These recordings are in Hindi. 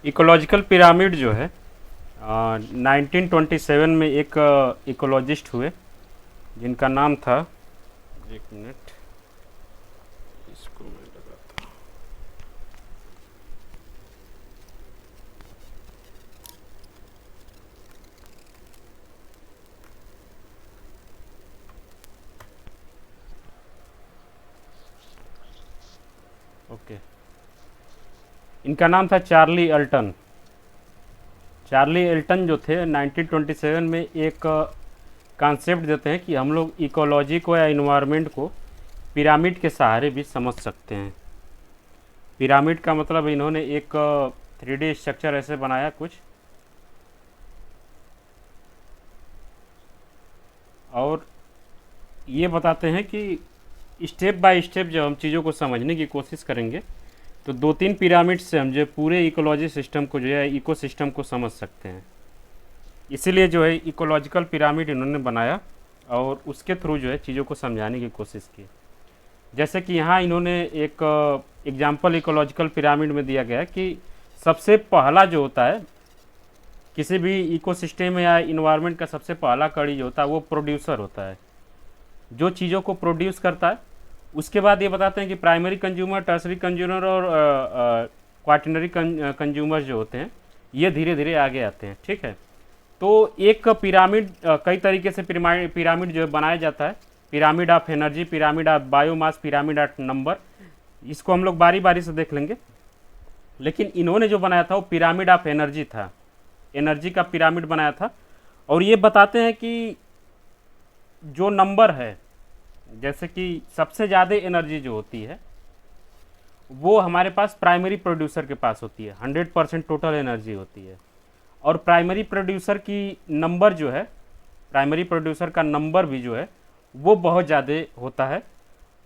इकोलॉजिकल पिरामिड जो है 1927 में एक इकोलॉजिस्ट हुए जिनका नाम था, एक मिनट इसको मैं लगाता हूँ। ओके, इनका नाम था चार्ली अल्टन। चार्ली एल्टन जो थे 1927 में एक कॉन्सेप्ट देते हैं कि हम लोग इकोलॉजी को या इन्वायरमेंट को पिरामिड के सहारे भी समझ सकते हैं। पिरामिड का मतलब इन्होंने एक 3D स्ट्रक्चर ऐसे बनाया कुछ, और ये बताते हैं कि स्टेप बाय स्टेप जब हम चीज़ों को समझने की कोशिश करेंगे तो 2-3 पिरामिड से हम जो पूरे इकोलॉजी सिस्टम को, जो है इकोसिस्टम को समझ सकते हैं। इसीलिए जो है इकोलॉजिकल पिरामिड इन्होंने बनाया और उसके थ्रू जो है चीज़ों को समझाने की कोशिश की। जैसे कि यहाँ इन्होंने एक एग्जाम्पल इकोलॉजिकल पिरामिड में दिया गया है कि सबसे पहला जो होता है किसी भी इकोसिस्टम या इन्वायरमेंट का, सबसे पहला कड़ी जो होता है वो प्रोड्यूसर होता है, जो चीज़ों को प्रोड्यूस करता है। उसके बाद ये बताते हैं कि प्राइमरी कंज्यूमर, टर्सरी कंज्यूमर और क्वाटरनरी कंज्यूमर जो होते हैं ये धीरे धीरे आगे आते हैं। ठीक है, तो एक पिरामिड कई तरीके से पिरामिड जो है बनाया जाता है। Pyramid of energy, pyramid of biomass, pyramid of number, इसको हम लोग बारी बारी से देख लेंगे। लेकिन इन्होंने जो बनाया था वो पिरामिड ऑफ एनर्जी था, एनर्जी का पिरामिड बनाया था। और ये बताते हैं कि जो नंबर है, जैसे कि सबसे ज़्यादा एनर्जी जो होती है वो हमारे पास प्राइमरी प्रोड्यूसर के पास होती है, 100% टोटल एनर्जी होती है। और प्राइमरी प्रोड्यूसर की नंबर जो है, प्राइमरी प्रोड्यूसर का नंबर भी जो है वो बहुत ज़्यादा होता है।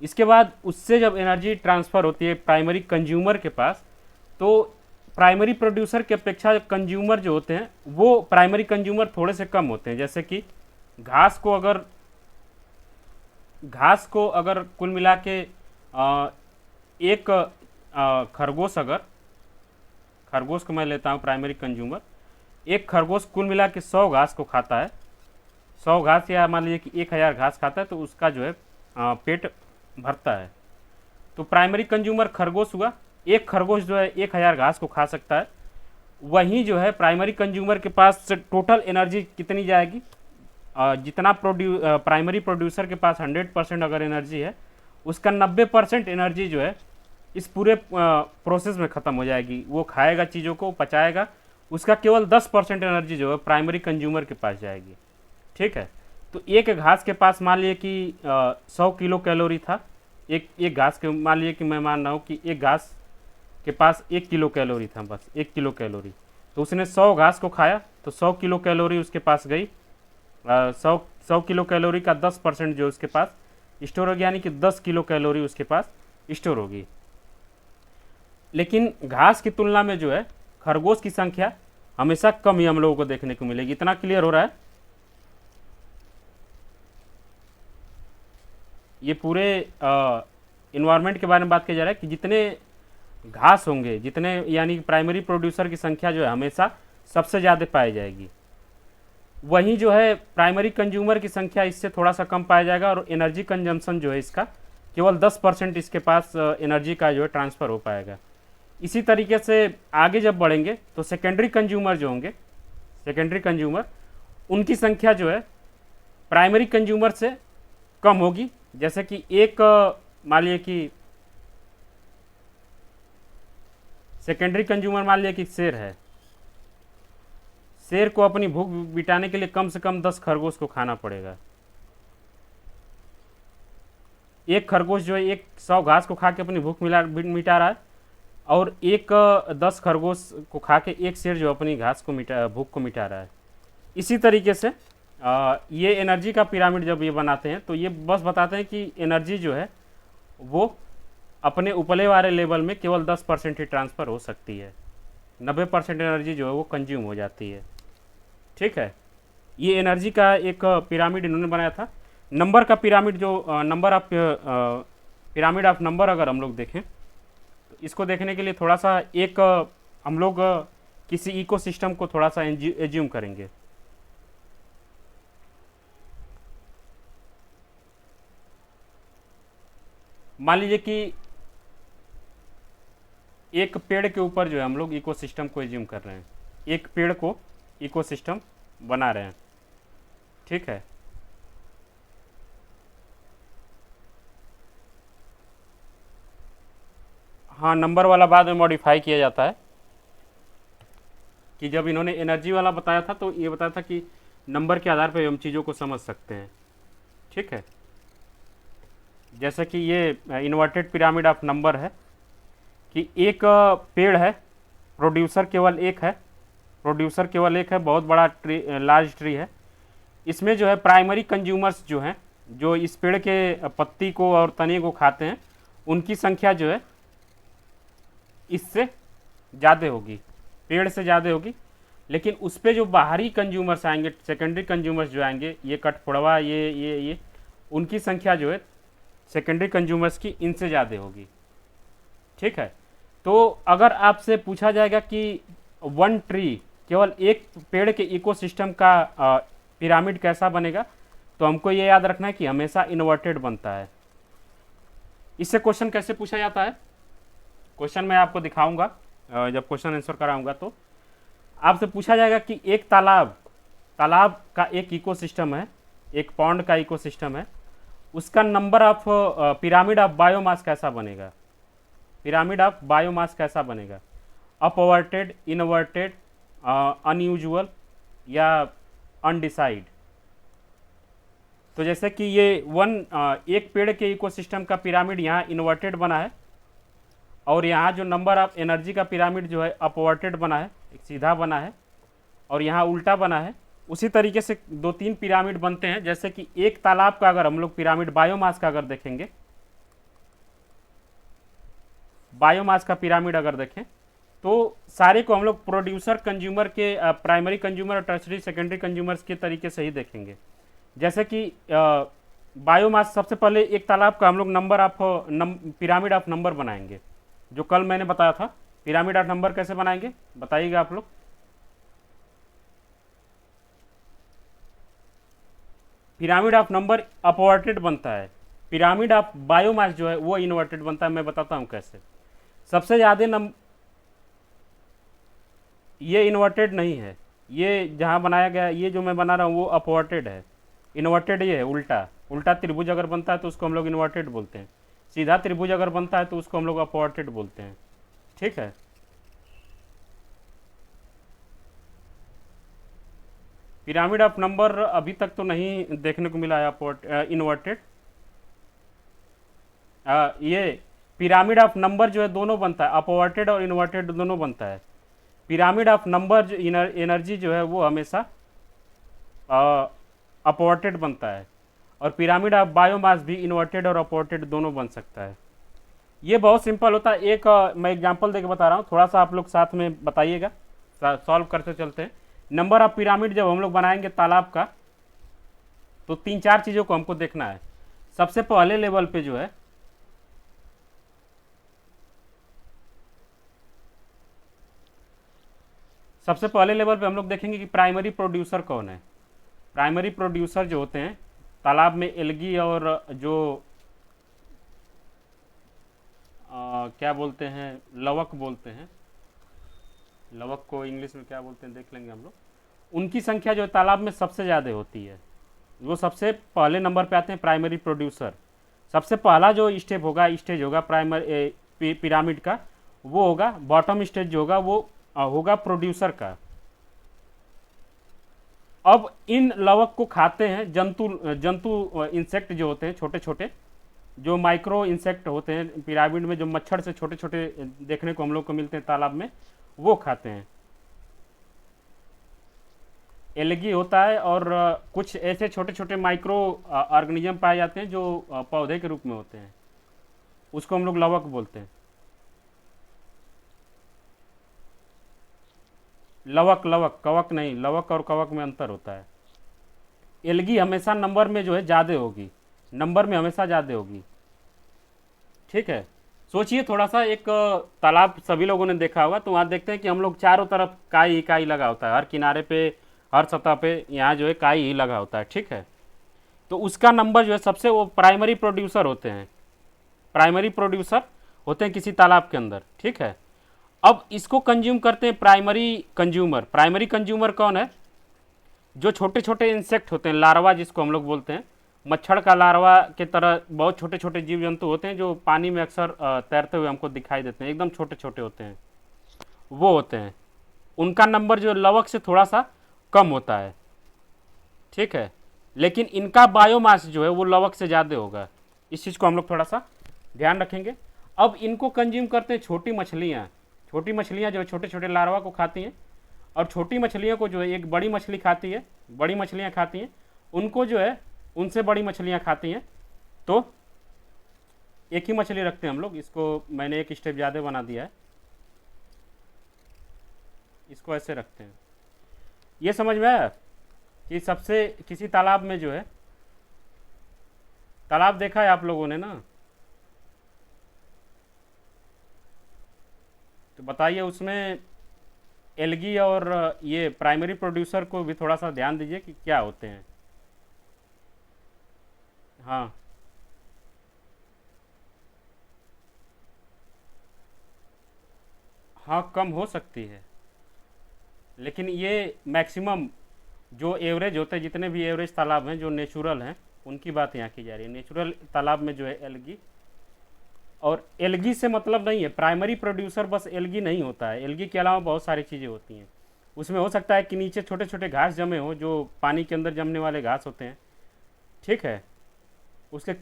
इसके बाद उससे जब एनर्जी ट्रांसफ़र होती है प्राइमरी कंज्यूमर के पास, तो प्राइमरी प्रोड्यूसर की अपेक्षा कंज्यूमर जो होते हैं वो प्राइमरी कंज्यूमर थोड़े से कम होते हैं। जैसे कि घास को अगर कुल मिला के एक खरगोश को मैं लेता हूँ प्राइमरी कंज्यूमर, एक खरगोश कुल मिला के 100 घास को खाता है, 100 घास या मान लीजिए कि 1000 घास खाता है, तो उसका जो है पेट भरता है। तो प्राइमरी कंज्यूमर खरगोश हुआ, एक खरगोश जो है 1000 घास को खा सकता है। वहीं जो है प्राइमरी कंज्यूमर के पास टोटल एनर्जी कितनी जाएगी, जितना प्राइमरी प्रोड्यूसर के पास 100% अगर एनर्जी है, उसका 90% एनर्जी जो है इस पूरे प्रोसेस में ख़त्म हो जाएगी। वो खाएगा, चीज़ों को पचाएगा, उसका केवल 10% एनर्जी जो है प्राइमरी कंज्यूमर के पास जाएगी। ठीक है, तो एक घास के पास मान लिए कि 100 किलो कैलोरी था, एक घास के, मान लिए कि मैं मान रहा हूँ कि एक घास के पास 1 किलो कैलोरी था, बस 1 किलो कैलोरी। तो उसने 100 घास को खाया तो 100 किलो कैलोरी उसके पास गई। 100 किलो कैलोरी का 10% जो उसके पास स्टोर हो गया, यानी कि 10 किलो कैलोरी उसके पास स्टोर होगी। लेकिन घास की तुलना में जो है खरगोश की संख्या हमेशा कम ही हम लोगों को देखने को मिलेगी। इतना क्लियर हो रहा है? ये पूरे इन्वायरमेंट के बारे में बात किया जा रहा है कि जितने घास होंगे, जितने, यानी प्राइमरी प्रोड्यूसर की संख्या जो है हमेशा सबसे ज़्यादा पाई जाएगी। वहीं जो है प्राइमरी कंज्यूमर की संख्या इससे थोड़ा सा कम पाया जाएगा, और एनर्जी कंजम्पशन जो है इसका केवल 10% इसके पास एनर्जी का जो है ट्रांसफ़र हो पाएगा। इसी तरीके से आगे जब बढ़ेंगे तो सेकेंडरी कंज्यूमर जो होंगे, सेकेंडरी कंज्यूमर, उनकी संख्या जो है प्राइमरी कंज्यूमर से कम होगी। जैसे कि एक मान लिया कि सेकेंडरी कंज्यूमर मान लिया कि शेर है, शेर को अपनी भूख मिटाने के लिए कम से कम 10 खरगोश को खाना पड़ेगा। एक खरगोश जो है 100 घास को खा के अपनी भूख मिटा रहा है, और 10 खरगोश को खा के एक शेर जो अपनी भूख को मिटा रहा है। इसी तरीके से ये एनर्जी का पिरामिड जब ये बनाते हैं तो ये बस बताते हैं कि एनर्जी जो है वो अपने उपले वाले लेवल में केवल 10% ही ट्रांसफ़र हो सकती है, 90% एनर्जी जो है वो कंज्यूम हो जाती है। ठीक है, ये एनर्जी का एक पिरामिड इन्होंने बनाया था। नंबर का पिरामिड जो पिरामिड ऑफ नंबर अगर हम लोग देखें तो इसको देखने के लिए थोड़ा सा एक हम लोग किसी इकोसिस्टम को थोड़ा सा एज्यूम करेंगे। मान लीजिए कि एक पेड़ के ऊपर जो है हम लोग इकोसिस्टम को एज्यूम कर रहे हैं, एक पेड़ को इकोसिस्टम बना रहे हैं, ठीक है। हाँ, नंबर वाला बाद में मॉडिफाई किया जाता है कि जब इन्होंने एनर्जी वाला बताया था तो ये बताया था कि नंबर के आधार पर हम चीज़ों को समझ सकते हैं, ठीक है। जैसे कि ये इन्वर्टेड पिरामिड ऑफ नंबर है कि एक पेड़ है, प्रोड्यूसर केवल एक है, प्रोड्यूसर केवल एक है, बहुत बड़ा ट्री, लार्ज ट्री है। इसमें जो है प्राइमरी कंज्यूमर्स जो हैं, जो इस पेड़ के पत्ती को और तने को खाते हैं, उनकी संख्या जो है इससे ज़्यादा होगी, पेड़ से ज़्यादा होगी। लेकिन उस पर जो बाहरी कंज्यूमर्स आएंगे, सेकेंडरी कंज्यूमर्स जो आएंगे, ये कठफोड़वा, ये उनकी संख्या जो है सेकेंडरी कंज्यूमर्स की इनसे ज़्यादा होगी, ठीक है। तो अगर आपसे पूछा जाएगा कि वन ट्री, केवल एक पेड़ के इकोसिस्टम का पिरामिड कैसा बनेगा, तो हमको ये याद रखना है कि हमेशा इन्वर्टेड बनता है। इससे क्वेश्चन कैसे पूछा जाता है, क्वेश्चन मैं आपको दिखाऊंगा जब क्वेश्चन आंसर कराऊंगा। तो आपसे पूछा जाएगा कि एक तालाब का एक इकोसिस्टम है, एक पॉन्ड का इकोसिस्टम है, उसका number of pyramid of biomass कैसा बनेगा, पिरामिड ऑफ बायोमास कैसा बनेगा, अपवर्टेड, इनवर्टेड, अनयूजुअल या अनडिसाइड। तो जैसे कि ये एक पेड़ के इकोसिस्टम का पिरामिड यहाँ इन्वर्टेड बना है, और यहाँ जो नंबर ऑफ एनर्जी का पिरामिड जो है अपवर्टेड बना है, एक सीधा बना है, और यहाँ उल्टा बना है। उसी तरीके से 2-3 पिरामिड बनते हैं। जैसे कि एक तालाब का अगर हम लोग पिरामिड बायोमास का अगर देखेंगे, बायोमास का पिरामिड अगर देखें, तो सारे को हम लोग प्रोड्यूसर कंज्यूमर के, प्राइमरी कंज्यूमर और टर्सरी सेकेंडरी कंज्यूमर्स के तरीके से ही देखेंगे। जैसे कि बायोमास, सबसे पहले एक तालाब का हम लोग पिरामिड ऑफ नंबर बनाएंगे, जो कल मैंने बताया था। पिरामिड ऑफ नंबर कैसे बनाएंगे बताइएगा आप लोग। पिरामिड ऑफ नंबर अपवर्टेड बनता है, पिरामिड ऑफ बायोमास जो है वो इन्वर्टेड बनता है। मैं बताता हूं कैसे। सबसे ज़्यादा ये इन्वर्टेड नहीं है, ये जहां बनाया गया, ये जो मैं बना रहा हूं वो अपवर्टेड है। इन्वर्टेड ये है उल्टा, उल्टा त्रिभुज अगर बनता है तो उसको हम लोग इन्वर्टेड बोलते हैं। सीधा त्रिभुज अगर बनता है तो उसको हम लोग अपवर्टेड बोलते हैं, ठीक है। पिरामिड ऑफ नंबर अभी तक तो नहीं देखने को मिला है इन्वर्टेड। ये पिरामिड ऑफ नंबर जो है दोनों बनता है, अपवर्टेड और इन्वर्टेड दोनों बनता है। पिरामिड ऑफ नंबर जो एनर्जी जो है वो हमेशा अपवर्टेड बनता है, और पिरामिड ऑफ बायोमास भी इन्वर्टेड और अपवर्टेड दोनों बन सकता है। ये बहुत सिंपल होता है। एक मैं एग्जांपल देके बता रहा हूँ, थोड़ा सा आप लोग साथ में बताइएगा, सॉल्व करते चलते हैं। नंबर ऑफ पिरामिड जब हम लोग बनाएंगे तालाब का, तो 3-4 चीज़ों को हमको देखना है। सबसे पहले लेवल पे जो है, सबसे पहले लेवल पे हम लोग देखेंगे कि प्राइमरी प्रोड्यूसर कौन है। प्राइमरी प्रोड्यूसर जो होते हैं तालाब में, एल्गी और जो क्या बोलते हैं, लवक बोलते हैं, लवक को इंग्लिश में क्या बोलते हैं देख लेंगे हम लोग। उनकी संख्या जो है तालाब में सबसे ज़्यादा होती है, वो सबसे पहले नंबर पे आते हैं प्राइमरी प्रोड्यूसर। सबसे पहला जो स्टेज होगा पिरामिड का, वो होगा बॉटम स्टेज जो होगा वो होगा प्रोड्यूसर का। अब इन लवक को खाते हैं जंतु इंसेक्ट जो होते हैं, छोटे छोटे जो माइक्रो इंसेक्ट होते हैं पिरामिड में, जो मच्छर से छोटे छोटे देखने को हम लोग को मिलते हैं तालाब में, वो खाते हैं। एल्गी होता है, और कुछ ऐसे छोटे छोटे माइक्रो ऑर्गेनिज्म पाए जाते हैं जो पौधे के रूप में होते हैं, उसको हम लोग लवक बोलते हैं। लवक, कवक नहीं, लवक और कवक में अंतर होता है। एल्गी हमेशा नंबर में जो है ज़्यादा होगी, नंबर में हमेशा ज़्यादा होगी, ठीक है। सोचिए थोड़ा सा, एक तालाब सभी लोगों ने देखा होगा, तो वहाँ देखते हैं कि हम लोग चारों तरफ काई ही काई लगा होता है, हर किनारे पे, हर सतह पे यहाँ जो है काई ही लगा होता है, ठीक है। तो उसका नंबर जो है सबसे, वो प्राइमरी प्रोड्यूसर होते हैं, प्राइमरी प्रोड्यूसर होते हैं किसी तालाब के अंदर, ठीक है। अब इसको कंज्यूम करते हैं प्राइमरी कंज्यूमर। प्राइमरी कंज्यूमर कौन है? जो छोटे छोटे इंसेक्ट होते हैं, लार्वा जिसको हम लोग बोलते हैं, मच्छर का लार्वा के तरह बहुत छोटे छोटे जीव जंतु होते हैं जो पानी में अक्सर तैरते हुए हमको दिखाई देते हैं, एकदम छोटे छोटे होते हैं, वो होते हैं। उनका नंबर जो लवक से थोड़ा सा कम होता है, ठीक है। लेकिन इनका बायोमास जो है वो लवक से ज़्यादा होगा, इस चीज़ को हम लोग थोड़ा सा ध्यान रखेंगे। अब इनको कंज्यूम करते हैं छोटी मछलियाँ। छोटी मछलियाँ जो है छोटे छोटे लार्वा को खाती हैं, और छोटी मछलियों को जो है एक बड़ी मछली खाती है, बड़ी मछलियाँ खाती हैं, उनको जो है उनसे बड़ी मछलियाँ खाती हैं। तो एक ही मछली रखते हैं हम लोग, इसको मैंने एक स्टेप ज़्यादा बना दिया है, इसको ऐसे रखते हैं। ये समझ में आया कि सबसे किसी तालाब में जो है, तालाब देखा है आप लोगों ने ना, तो बताइए उसमें एल्गी और ये प्राइमरी प्रोड्यूसर को भी थोड़ा सा ध्यान दीजिए कि क्या होते हैं। हाँ, हाँ कम हो सकती है, लेकिन ये मैक्सिमम जो एवरेज होते हैं, जितने भी एवरेज तालाब हैं जो नेचुरल हैं, उनकी बात यहाँ की जा रही है। नेचुरल तालाब में जो है एल्गी, और एल्गी से मतलब नहीं है प्राइमरी प्रोड्यूसर बस एल्गी नहीं होता है, एल्गी के अलावा बहुत सारी चीज़ें होती हैं। उसमें हो सकता है कि नीचे छोटे छोटे घास जमे हो, जो पानी के अंदर जमने वाले घास होते हैं, ठीक है। उसके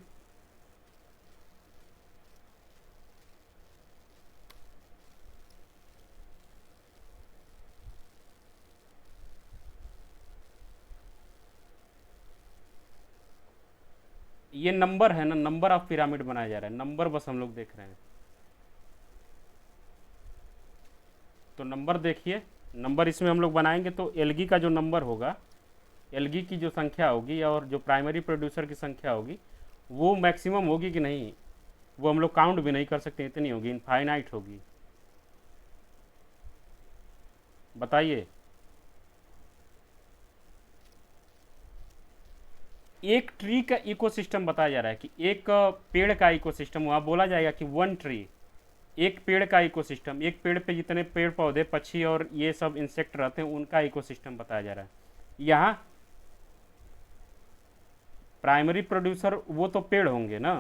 ये नंबर है ना, नंबर ऑफ पिरामिड बनाया जा रहा है, नंबर बस हम लोग देख रहे हैं। तो नंबर देखिए, नंबर इसमें हम लोग बनाएंगे तो एल्गी का जो नंबर होगा, एल्गी की जो संख्या होगी और जो प्राइमरी प्रोड्यूसर की संख्या होगी, वो मैक्सिमम होगी कि नहीं, वो हम लोग काउंट भी नहीं कर सकते, इतनी होगी, इनफाइनाइट होगी। बताइए। एक ट्री का इकोसिस्टम बताया जा रहा है कि एक पेड़ का इकोसिस्टम, वहाँ बोला जाएगा कि वन ट्री, एक पेड़ का इकोसिस्टम, एक पेड़ पे जितने पेड़ पौधे पक्षी और ये सब इंसेक्ट रहते हैं उनका इकोसिस्टम बताया जा रहा है। यहाँ प्राइमरी प्रोड्यूसर वो तो पेड़ होंगे ना,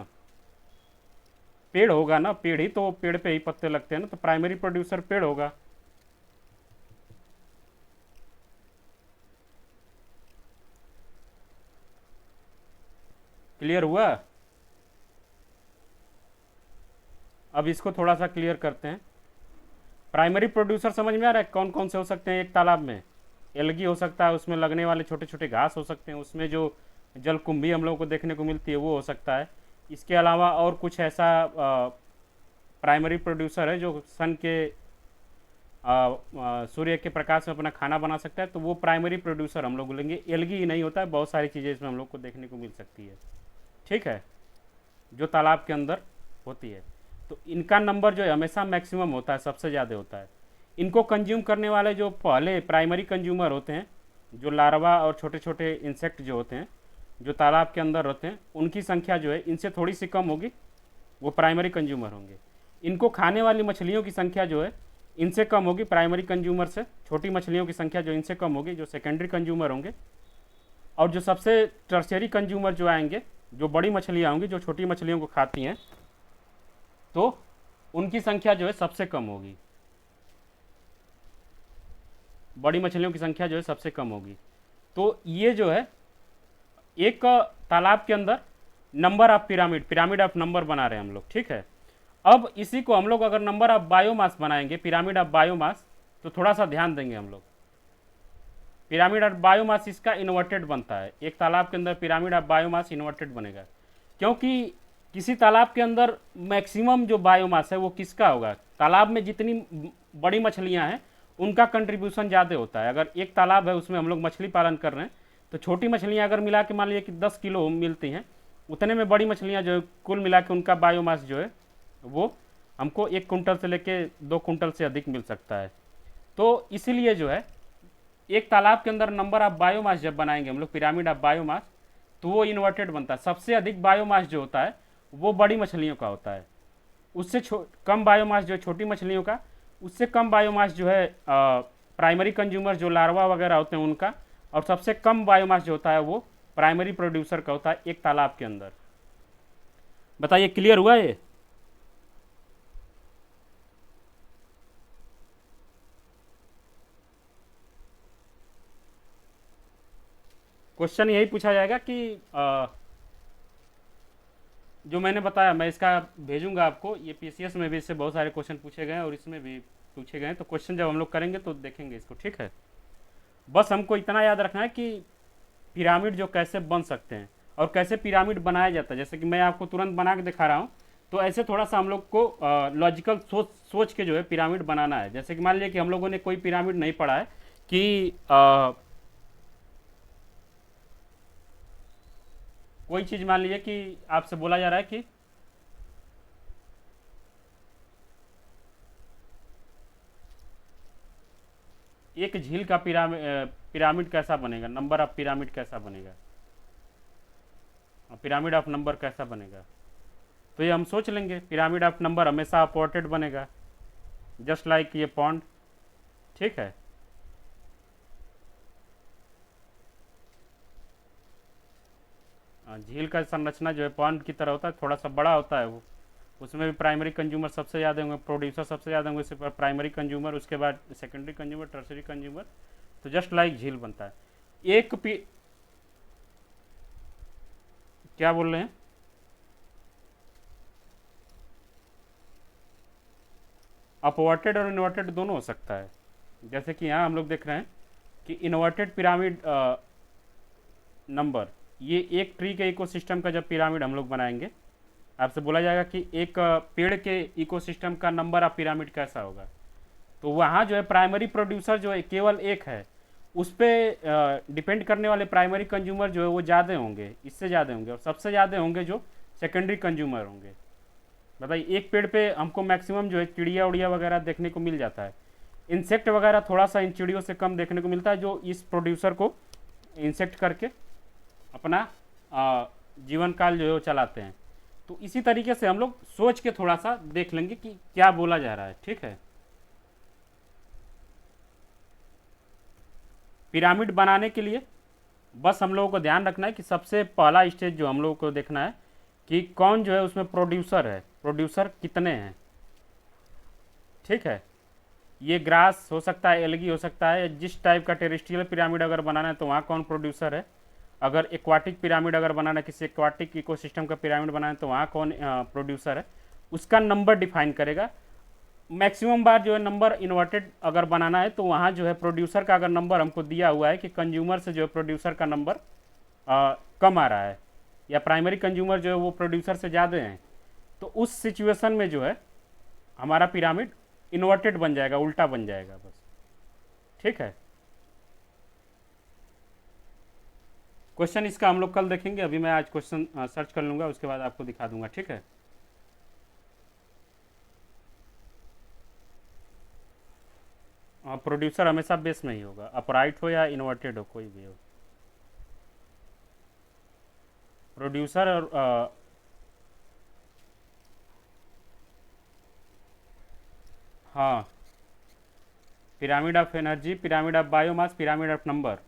पेड़ होगा ना, पेड़ ही तो, पेड़ पे ही पत्ते लगते हैं ना, तो प्राइमरी प्रोड्यूसर पेड़ होगा। क्लियर हुआ? अब इसको थोड़ा सा क्लियर करते हैं। प्राइमरी प्रोड्यूसर समझ में आ रहा है कौन कौन से हो सकते हैं? एक तालाब में एल्गी हो सकता है, उसमें लगने वाले छोटे छोटे घास हो सकते हैं, उसमें जो जलकुंभी हम लोगों को देखने को मिलती है वो हो सकता है। इसके अलावा और कुछ ऐसा प्राइमरी प्रोड्यूसर है जो सन के सूर्य के प्रकाश में अपना खाना बना सकता है, तो वो प्राइमरी प्रोड्यूसर हम लोग लेंगे। एल्गी ही नहीं होता है, बहुत सारी चीज़ें इसमें हम लोग को देखने को मिल सकती है, ठीक है, जो तालाब के अंदर होती है। तो इनका नंबर जो है हमेशा मैक्सिमम होता है, सबसे ज़्यादा होता है। इनको कंज्यूम करने वाले जो पहले प्राइमरी कंज्यूमर होते हैं, जो लार्वा और छोटे छोटे इंसेक्ट जो होते हैं जो तालाब के अंदर होते हैं, उनकी संख्या जो है इनसे थोड़ी सी कम होगी, वो प्राइमरी कंज्यूमर होंगे। इनको खाने वाली मछलियों की संख्या जो है इनसे कम होगी, प्राइमरी कंज्यूमर से छोटी मछलियों की संख्या जो इनसे कम होगी, जो सेकेंडरी कंज्यूमर होंगे। और जो सबसे टर्शियरी कंज्यूमर जो आएंगे, जो बड़ी मछलियाँ होंगी जो छोटी मछलियों को खाती हैं, तो उनकी संख्या जो है सबसे कम होगी, बड़ी मछलियों की संख्या जो है सबसे कम होगी। तो ये जो है एक तालाब के अंदर number of pyramid, pyramid of number बना रहे हैं हम लोग, ठीक है। अब इसी को हम लोग अगर नंबर ऑफ बायोमास बनाएंगे, पिरामिड ऑफ बायोमास, तो थोड़ा सा ध्यान देंगे हम लोग। पिरामिड ऑफ बायोमास इसका इन्वर्टेड बनता है, एक तालाब के अंदर पिरामिड ऑफ बायोमास इन्वर्टेड बनेगा, क्योंकि किसी तालाब के अंदर मैक्सिमम जो बायोमास है वो किसका होगा? तालाब में जितनी बड़ी मछलियां हैं उनका कंट्रीब्यूशन ज़्यादा होता है। अगर एक तालाब है उसमें हम लोग मछली पालन कर रहे हैं, तो छोटी मछलियां अगर मिला के मान लीजिए कि 10 किलो मिलती हैं, उतने में बड़ी मछलियां जो है कुल मिला के उनका बायोमास जो है वो हमको 1 कुंटल से लेके 2 कुंटल से अधिक मिल सकता है। तो इसीलिए जो है एक तालाब के अंदर नंबर ऑफ बायोमास जब बनाएंगे हम लोग पिरामिड ऑफ बायोमास, तो वो इन्वर्टेड बनता है। सबसे अधिक बायोमास जो होता है वो बड़ी मछलियों का होता है, उससे कम बायोमास जो है छोटी मछलियों का, उससे कम बायोमास जो है प्राइमरी कंज्यूमर जो लार्वा वगैरह होते हैं उनका, और सबसे कम बायोमास जो होता है वो प्राइमरी प्रोड्यूसर का होता है एक तालाब के अंदर। बताइए क्लियर हुआ ये? क्वेश्चन यही पूछा जाएगा कि जो मैंने बताया मैं इसका भेजूंगा आपको, ये पीसीएस में भी इससे बहुत सारे क्वेश्चन पूछे गए हैं और इसमें भी पूछे गए हैं, तो क्वेश्चन जब हम लोग करेंगे तो देखेंगे इसको, ठीक है। बस हमको इतना याद रखना है कि पिरामिड जो कैसे बन सकते हैं और कैसे पिरामिड बनाया जाता है, जैसे कि मैं आपको तुरंत बना के दिखा रहा हूँ, तो ऐसे थोड़ा सा हम लोग को लॉजिकल सोच के जो है पिरामिड बनाना है। जैसे कि मान लिया कि हम लोगों ने कोई पिरामिड नहीं पढ़ा है कि कोई चीज़ मान लीजिए कि आपसे बोला जा रहा है कि एक झील का पिरामिड कैसा बनेगा, नंबर ऑफ पिरामिड कैसा बनेगा, पिरामिड ऑफ नंबर कैसा बनेगा। तो ये हम सोच लेंगे पिरामिड ऑफ नंबर हमेशा अपॉर्टेड बनेगा, जस्ट लाइक ये पॉन्ड, ठीक है। झील का संरचना जो है पॉन्ड की तरह होता है, थोड़ा सा बड़ा होता है वो, उसमें भी प्राइमरी कंज्यूमर सबसे ज़्यादा होंगे, प्रोड्यूसर सबसे ज़्यादा होंगे, उसके बाद प्राइमरी कंज्यूमर, उसके बाद सेकेंडरी कंज्यूमर, टर्सरी कंज्यूमर। तो जस्ट लाइक झील बनता है। एक पी क्या बोल रहे हैं? अपवर्टेड और इन्वर्टेड दोनों हो सकता है। जैसे कि यहाँ हम लोग देख रहे हैं कि इन्वर्टेड पिरामिड नंबर, ये एक ट्री के इकोसिस्टम का जब पिरामिड हम लोग बनाएंगे, आपसे बोला जाएगा कि एक पेड़ के इकोसिस्टम का नंबर ऑफ पिरामिड कैसा होगा, तो वहाँ जो है प्राइमरी प्रोड्यूसर जो है केवल एक है, उस पर डिपेंड करने वाले प्राइमरी कंज्यूमर जो है वो ज़्यादा होंगे, इससे ज़्यादा होंगे, और सबसे ज़्यादा होंगे जो सेकेंडरी कंज्यूमर होंगे। बताइए एक पेड़ पे हमको मैक्सिमम जो है चिड़िया उड़िया वगैरह देखने को मिल जाता है, इंसेक्ट वगैरह थोड़ा सा इन चिड़ियों से कम देखने को मिलता है, जो इस प्रोड्यूसर को इंसेक्ट करके अपना जीवन काल जो है वो चलाते हैं। तो इसी तरीके से हम लोग सोच के थोड़ा सा देख लेंगे कि क्या बोला जा रहा है, ठीक है। पिरामिड बनाने के लिए बस हम लोगों को ध्यान रखना है कि सबसे पहला स्टेज जो हम लोगों को देखना है कि कौन जो है उसमें प्रोड्यूसर है, प्रोड्यूसर कितने हैं, ठीक है। ये ग्रास हो सकता है, एलगी हो सकता है, जिस टाइप का टेरेस्ट्रियल पिरामिड अगर बनाना है तो वहाँ कौन प्रोड्यूसर है, अगर एक्वाटिक पिरामिड अगर बनाना है, किसी एक्वाटिक इकोसिस्टम का पिरामिड बनाना है तो वहाँ कौन प्रोड्यूसर है, उसका नंबर डिफाइन करेगा। मैक्सिमम बार जो है नंबर इन्वर्टेड अगर बनाना है तो वहाँ जो है प्रोड्यूसर का अगर नंबर हमको दिया हुआ है कि कंज्यूमर से जो है प्रोड्यूसर का नंबर कम आ रहा है, या प्राइमरी कंज्यूमर जो है वो प्रोड्यूसर से ज़्यादा हैं, तो उस सिचुएशन में जो है हमारा पिरामिड इन्वर्टेड बन जाएगा, उल्टा बन जाएगा बस, ठीक है। क्वेश्चन इसका हम लोग कल देखेंगे, अभी मैं आज क्वेश्चन सर्च कर लूँगा, उसके बाद आपको दिखा दूंगा, ठीक है। प्रोड्यूसर हमेशा बेस में ही होगा, अपराइट हो या इन्वर्टेड हो, कोई भी हो। प्रोड्यूसर और हाँ, pyramid of energy, pyramid of biomass, pyramid of number.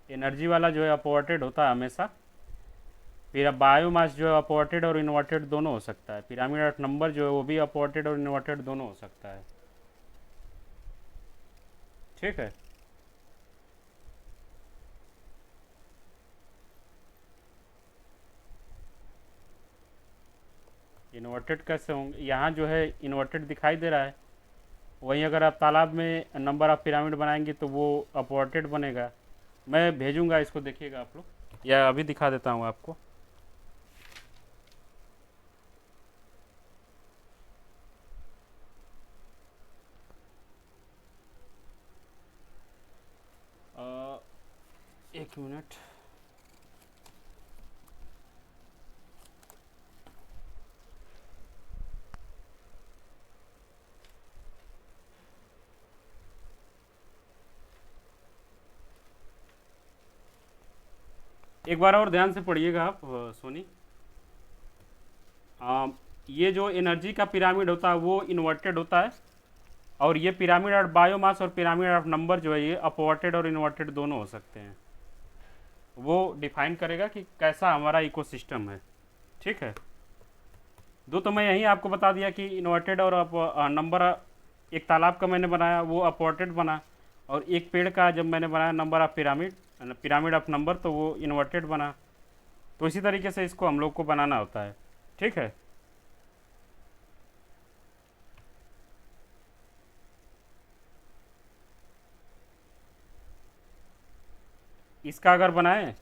Energy वाला जो है अपवर्टेड होता है हमेशा, फिर बायोमास जो है अपवर्टेड और इन्वर्टेड दोनों हो सकता है, पिरामिड ऑफ नंबर जो है वो भी अपवर्टेड और इन्वर्टेड दोनों हो सकता है, ठीक है। इन्वर्टेड कैसे होंगे, यहाँ जो है इन्वर्टेड दिखाई दे रहा है, वहीं अगर आप तालाब में नंबर ऑफ पिरामिड बनाएंगे तो वो अपवर्टेड बनेगा। मैं भेजूंगा इसको, देखिएगा आप लोग, या अभी दिखा देता हूँ आपको। एक मिनट, एक बार और ध्यान से पढ़िएगा आप सोनी। ये जो एनर्जी का पिरामिड होता है वो इन्वर्टेड होता है, और ये पिरामिड ऑफ बायोमास और पिरामिड ऑफ नंबर जो है ये अपवर्टेड और इन्वर्टेड दोनों हो सकते हैं। वो डिफाइन करेगा कि कैसा हमारा इकोसिस्टम है। ठीक है, दो तो मैं यहीं आपको बता दिया कि इन्वर्टेड और नंबर। एक तालाब का मैंने बनाया वो अपवर्टेड बना, और एक पेड़ का जब मैंने बनाया number of pyramid, pyramid of number, तो वो इन्वर्टेड बना। तो इसी तरीके से इसको हम लोग को बनाना होता है। ठीक है, इसका अगर बनाए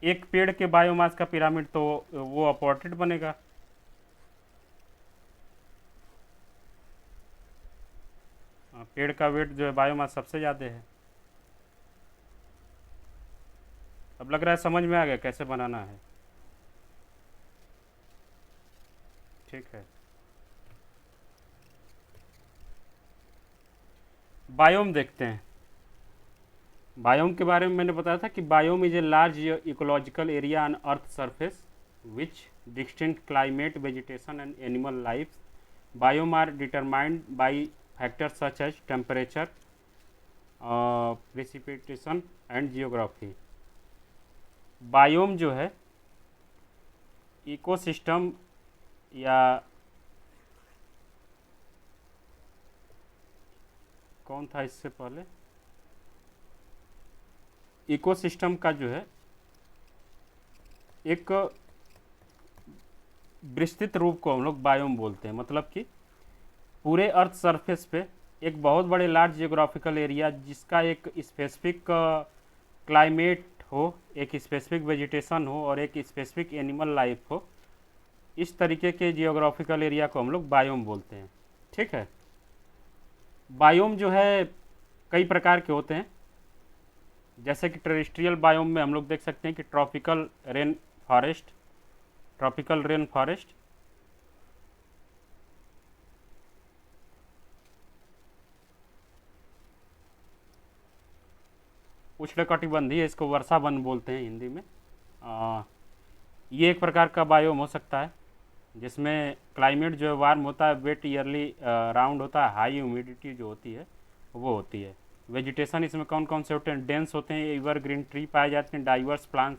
एक पेड़ के बायोमास का पिरामिड तो वो अपवर्टेड बनेगा। पेड़ का वेट जो है बायोमास सबसे ज़्यादा है। अब लग रहा है समझ में आ गया कैसे बनाना है। ठीक है, बायोम देखते हैं। बायोम के बारे में मैंने बताया था कि biome is a large ecological area on earth surface which distinct climate, vegetation and animal life. Biome are determined by factors such as temperature, precipitation and geography. Biome जो है इकोसिस्टम या कौन था इससे पहले, इकोसिस्टम का जो है एक विस्तृत रूप को हम लोग बायोम बोलते हैं। मतलब कि पूरे अर्थ सरफेस पे एक बहुत बड़े लार्ज जियोग्राफिकल एरिया जिसका एक स्पेसिफिक क्लाइमेट हो, एक स्पेसिफिक वेजिटेशन हो और एक स्पेसिफिक एनिमल लाइफ हो, इस तरीके के जियोग्राफिकल एरिया को हम लोग बायोम बोलते हैं। ठीक है, बायोम जो है कई प्रकार के होते हैं। जैसे कि टेरेस्ट्रियल बायोम में हम लोग देख सकते हैं कि tropical rain forest, tropical rain forest, उष्णकटिबंधीय, इसको वर्षा वन बोलते हैं हिंदी में। ये एक प्रकार का बायोम हो सकता है जिसमें क्लाइमेट जो है वार्म होता है, वेट ईयरली राउंड होता है, हाई ह्यूमिडिटी जो होती है वो होती है। वेजिटेशन इसमें कौन कौन से होते हैं, डेंस होते हैं, एवरग्रीन ट्री पाए जाते हैं, डाइवर्स प्लांट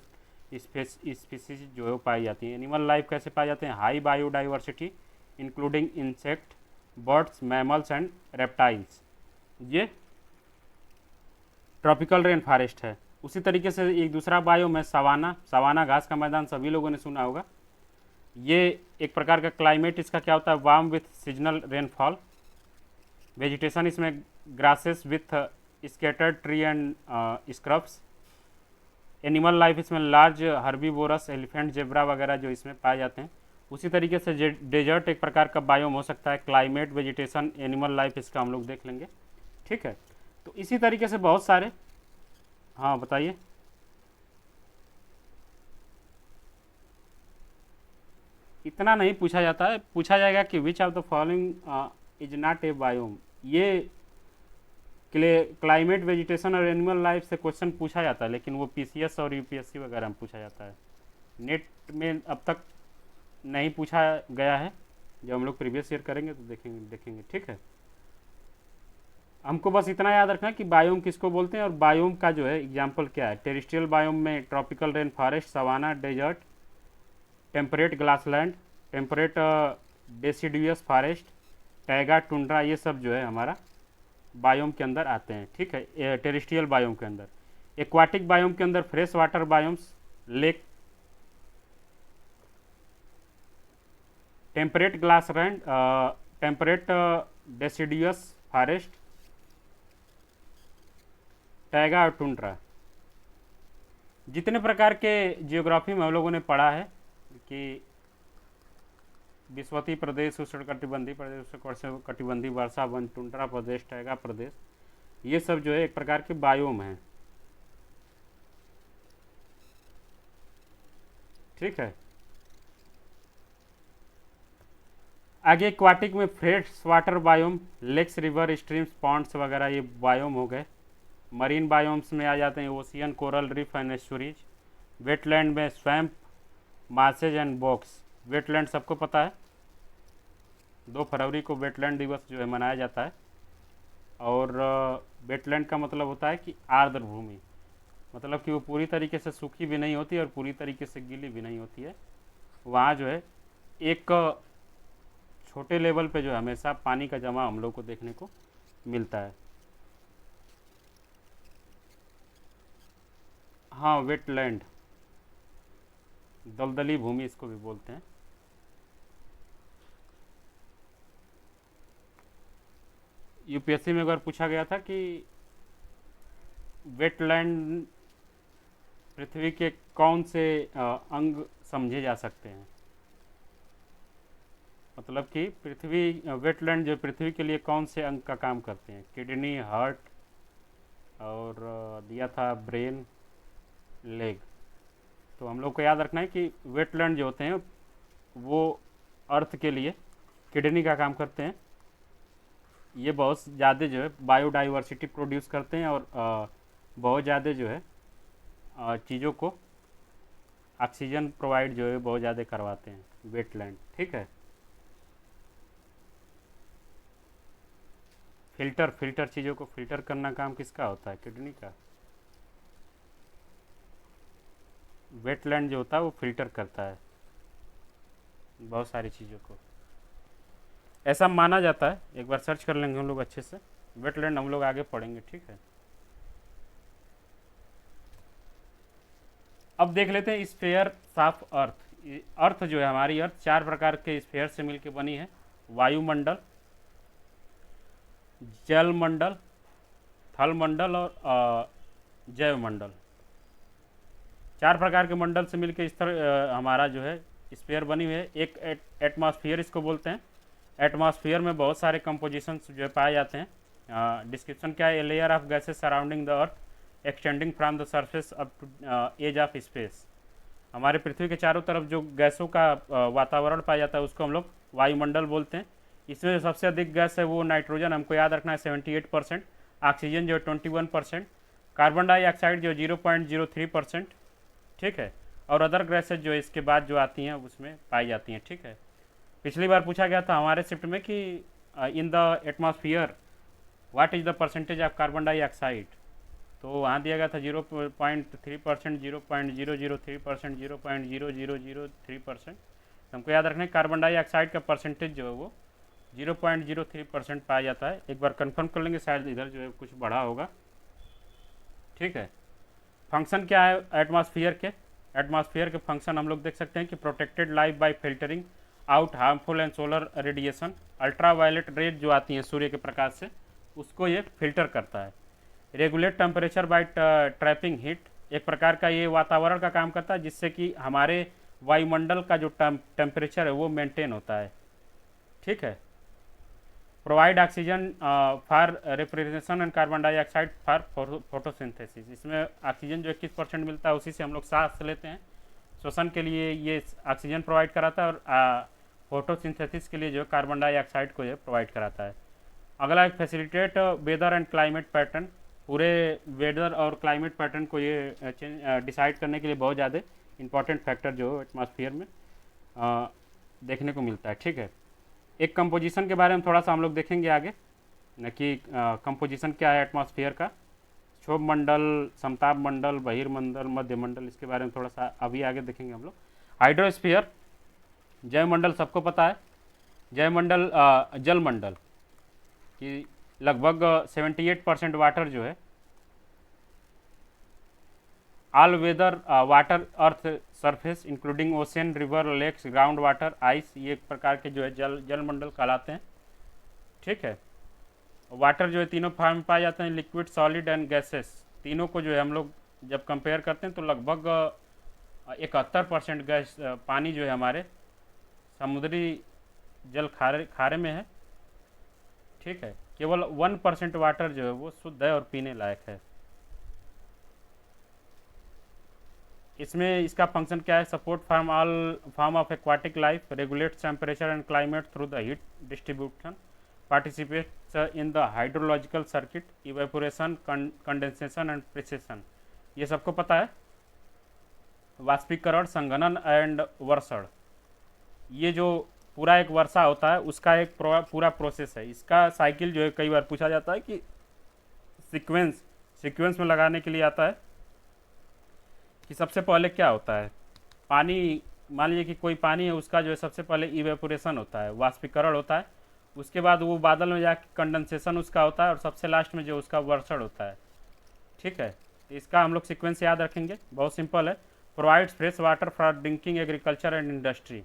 स्पीसीज जो है वो पाई जाती हैं। एनिमल लाइफ कैसे पाए जाते हैं, high biodiversity including insect, birds, mammals and reptiles. ये ट्रॉपिकल रेन फॉरेस्ट है। उसी तरीके से एक दूसरा बायोम है सवाना। सवाना घास का मैदान सभी लोगों ने सुना होगा। ये एक प्रकार का क्लाइमेट इसका क्या होता है, warm with seasonal rainfall. Vegetation इसमें grasses with scattered tree and scrubs. Animal life इसमें लार्ज हर्बीवोरस, एलिफेंट, जेब्रा वगैरह जो इसमें पाए जाते हैं। उसी तरीके से डेजर्ट एक प्रकार का बायोम हो सकता है। क्लाइमेट, वेजिटेशन, एनिमल लाइफ इसका हम लोग देख लेंगे। ठीक है, तो इसी तरीके से बहुत सारे। हाँ बताइए। इतना नहीं पूछा जाता है, पूछा जाएगा कि which of the following is not a biome. ये क्लाइमेट, वेजिटेशन और एनिमल लाइफ से क्वेश्चन पूछा जाता है, लेकिन वो पीसीएस और यूपीएससी वगैरह में पूछा जाता है। नेट में अब तक नहीं पूछा गया है। जब हम लोग प्रीवियस ईयर करेंगे तो देखेंगे। ठीक है, हमको बस इतना याद रखना कि बायोम किसको बोलते हैं और बायोम का जो है एग्जाम्पल क्या है। टेरेस्ट्रियल बायोम में tropical rain forest, savanna, desert, temperate grassland, temperate deciduous forest, taiga, tundra, ये सब जो है हमारा बायोम के अंदर आते हैं। ठीक है, टेरेस्ट्रियल बायोम के अंदर। एक्वाटिक बायोम के अंदर fresh water biomes, lake, temperate grassland, temperate deciduous forest, taiga और टुंड्रा। जितने प्रकार के जियोग्राफी में हम लोगों ने पढ़ा है कि विषुवतीय प्रदेश, उष्णकटिबंधीय प्रदेश, उष्णकटिबंधीय वर्षा वन, टुंड्रा प्रदेश, टैगा प्रदेश, ये सब जो है एक प्रकार के बायोम हैं। ठीक है, आगे एक्वाटिक में fresh water biome, lakes, river, streams, ponds वगैरह ये बायोम हो गए। मरीन बायोम्स में आ जाते हैं ocean, coral reef and estuaries. Wetland में स्वैम्प, मार्सेज एंड बॉक्स। वेटलैंड सबको पता है, 2 फरवरी को वेटलैंड दिवस जो है मनाया जाता है। और वेटलैंड का मतलब होता है कि आर्द्र भूमि, मतलब कि वो पूरी तरीके से सूखी भी नहीं होती और पूरी तरीके से गीली भी नहीं होती है। वहाँ जो है एक छोटे लेवल पे जो है हमेशा पानी का जमा हम लोग को देखने को मिलता है। हाँ, वेटलैंड, दलदली भूमि इसको भी बोलते हैं। यूपीएससी में एक बार पूछा गया था कि वेटलैंड पृथ्वी के कौन से अंग समझे जा सकते हैं, मतलब कि पृथ्वी, वेटलैंड जो पृथ्वी के लिए कौन से अंग का काम करते हैं। किडनी, हार्ट, और दिया था ब्रेन, लेग। तो हम लोग को याद रखना है कि वेटलैंड जो होते हैं वो अर्थ के लिए किडनी का काम करते हैं। ये बहुत ज़्यादा जो है बायोडाइवर्सिटी प्रोड्यूस करते हैं और बहुत ज़्यादा जो है चीज़ों को ऑक्सीजन प्रोवाइड जो है बहुत ज़्यादा करवाते हैं वेटलैंड। ठीक है। फिल्टर, फिल्टर चीज़ों को फिल्टर करना काम किसका होता है, किडनी का। वेटलैंड जो होता है वो फिल्टर करता है बहुत सारी चीज़ों को, ऐसा माना जाता है। एक बार सर्च कर लेंगे हम लोग अच्छे से, वेटलैंड हम लोग आगे पढ़ेंगे। ठीक है। अब देख लेते हैं स्फीयर ऑफ अर्थ। अर्थ जो है हमारी, अर्थ 4 प्रकार के स्फीयर से मिलकर बनी है। वायुमंडल, जलमंडल, थलमंडल और जैवमंडल। 4 प्रकार के मंडल से मिलकर इस तरह हमारा जो है स्फीयर बनी हुई है। एक एटमॉस्फेयर इसको बोलते हैं। एटमॉस्फेयर में बहुत सारे कंपोजिशंस जो है पाए जाते हैं। डिस्क्रिप्शन क्या है, a layer of gases surrounding the earth extending from the surface up to edge of space. हमारे पृथ्वी के चारों तरफ जो गैसों का वातावरण पाया जाता है उसको हम लोग वायुमंडल बोलते हैं। इसमें जो सबसे अधिक गैस है वो नाइट्रोजन, हमको याद रखना है 78%, ऑक्सीजन जो है 21%, कार्बन डाइऑक्साइड जो 0.03%। ठीक है। और अदर गैसेज जो इसके बाद जो आती हैं उसमें पाई जाती हैं। ठीक है। पिछली बार पूछा गया था हमारे शिफ्ट में कि in the atmosphere what is the percentage of carbon dioxide. तो वहाँ दिया गया था 0.3%, 0.003%, 0.0003%। हमको याद रखना है कार्बन डाइऑक्साइड का परसेंटेज जो है वो 0.03% पाया जाता है। एक बार कंफर्म कर लेंगे, शायद इधर जो है कुछ बढ़ा होगा। ठीक है। फंक्शन क्या है एटमॉस्फेयर के, एटमॉस्फेयर के फंक्शन हम लोग देख सकते हैं कि protected life by filtering out harmful and solar radiation. Ultraviolet rays जो आती हैं सूर्य के प्रकाश से उसको ये फिल्टर करता है। Regulate temperature by trapping heat, एक प्रकार का ये वातावरण का काम करता है जिससे कि हमारे वायुमंडल का जो टेम्परेचर है वो मेंटेन होता है। ठीक है। Provide oxygen for refrigeration and carbon dioxide for photosynthesis. इसमें ऑक्सीजन जो 21% मिलता है उसी से हम लोग सांस लेते हैं। श्वसन के लिए ये ऑक्सीजन प्रोवाइड कराता है और फोटोसिंथेसिस के लिए जो कार्बन डाइऑक्साइड को ये प्रोवाइड कराता है। अगला एक facilitate weather and climate pattern, पूरे वेदर और क्लाइमेट पैटर्न को ये डिसाइड करने के लिए बहुत ज़्यादा इंपॉर्टेंट फैक्टर जो एटमॉस्फेयर में देखने को मिलता है। ठीक है। एक कंपोजिशन के बारे में थोड़ा सा हम लोग देखेंगे आगे न कि कंपोजिशन क्या है एटमॉस्फेयर का। क्षोभ मंडल, समताप मंडल, बहिर्मंडल, मध्य मंडल, इसके बारे में थोड़ा सा अभी आगे देखेंगे हम लोग। हाइड्रोस्फीयर, जयमंडल सबको पता है। जयमंडल जलमंडल कि लगभग 78% वाटर जो है all weather water earth surface including ocean, river, lakes, ground water, ice, ये एक प्रकार के जो है जलमंडल कहलाते हैं। ठीक है। वाटर जो है तीनों फॉर्म में पाए जाते हैं, लिक्विड, सॉलिड एंड गैसेस। तीनों को जो है हम लोग जब कंपेयर करते हैं तो लगभग 71% गैस पानी जो है हमारे समुद्री जल खारे में है। ठीक है। केवल 1% वाटर जो है वो शुद्ध है और पीने लायक है। इसमें इसका फंक्शन क्या है, support form all form of aquatic life, regulate temperature and climate through the heat distribution, participates in the hydrological circuit, evaporation, condensation and precipitation। ये सबको पता है। वाष्पीकरण, संघनन एंड वर्षण, ये जो पूरा एक वर्षा होता है उसका एक पूरा प्रोसेस है। इसका साइकिल जो है कई बार पूछा जाता है कि सीक्वेंस सीक्वेंस में लगाने के लिए आता है कि सबसे पहले क्या होता है। पानी, मान लीजिए कि कोई पानी है, उसका जो है सबसे पहले इवेपोरेशन होता है, वाष्पीकरण होता है, उसके बाद वो बादल में जाके कंडेंसेशन उसका होता है, और सबसे लास्ट में जो उसका वर्षण होता है। ठीक है, इसका हम लोग सीक्वेंस याद रखेंगे, बहुत सिंपल है। Provides fresh water for drinking, agriculture and industry.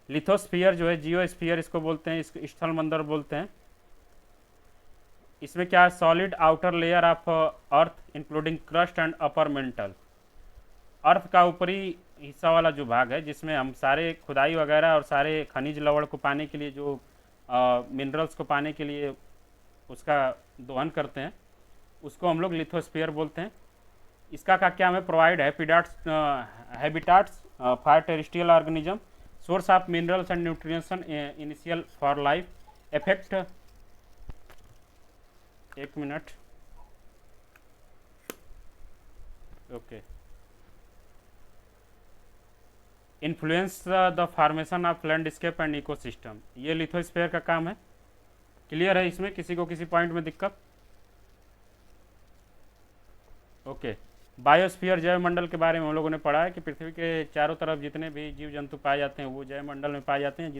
Lithosphere जो है, जियोस्फीयर इसको बोलते हैं, इसको स्थल मंडल बोलते हैं। इसमें क्या है, solid outer layer of earth including crust and upper mantle. Earth का ऊपरी हिस्सा वाला जो भाग है, जिसमें हम सारे खुदाई वगैरह और सारे खनिज लवण को पाने के लिए, जो मिनरल्स को पाने के लिए उसका दोहन करते हैं, उसको हम लोग लिथोस्फीयर बोलते हैं। इसका का क्या है, provide habitats for terrestrial organism, source of minerals and nutrients initial for life, effect, एक minute, okay, influence the formation of landscape and ecosystem. ये लिथोस्फीयर का काम है। क्लियर है? इसमें किसी को किसी पॉइंट में दिक्कत? ओके। बायोस्फीयर, जैवमंडल के बारे में हम लोगों ने पढ़ा है कि पृथ्वी के चारों तरफ जितने भी जीव जंतु पाए जाते हैं वो जैवमंडल में पाए जाते हैं।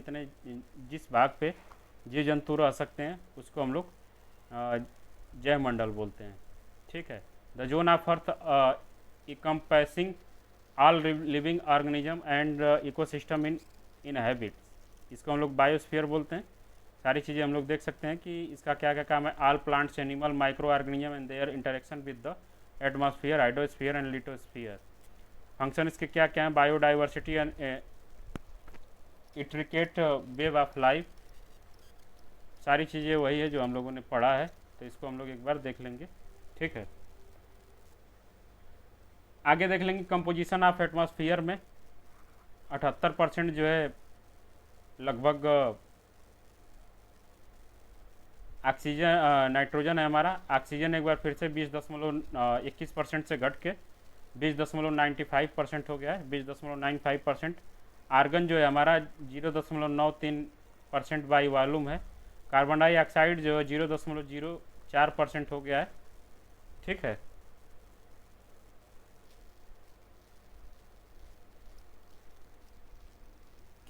जिस भाग पे जीव जंतु रह सकते हैं उसको हम लोग जैवमंडल बोलते हैं। ठीक है। The zone of earth encompassing all living organism and ecosystem in habits, इसको हम लोग बायोस्फीयर बोलते हैं। सारी चीज़ें हम लोग देख सकते हैं कि इसका क्या क्या काम है। All plants, animal, micro organism and there interaction with the atmosphere, hydrosphere and lithosphere. Function इसके क्या क्या हैं, biodiversity and intricate web of life, सारी चीज़ें वही है जो हम लोगों ने पढ़ा है, तो इसको हम लोग एक बार देख लेंगे। ठीक है, आगे देख लेंगे। कंपोजिशन ऑफ एटमॉस्फेयर में 78% जो है लगभग ऑक्सीजन, नाइट्रोजन है हमारा। ऑक्सीजन एक बार फिर से 20.21% से घट के 20.95% हो गया है, 20.95%। आर्गन जो है हमारा 0.93% बाई वॉल्यूम है। कार्बन डाइऑक्साइड जो है 0.04% हो गया है। ठीक है,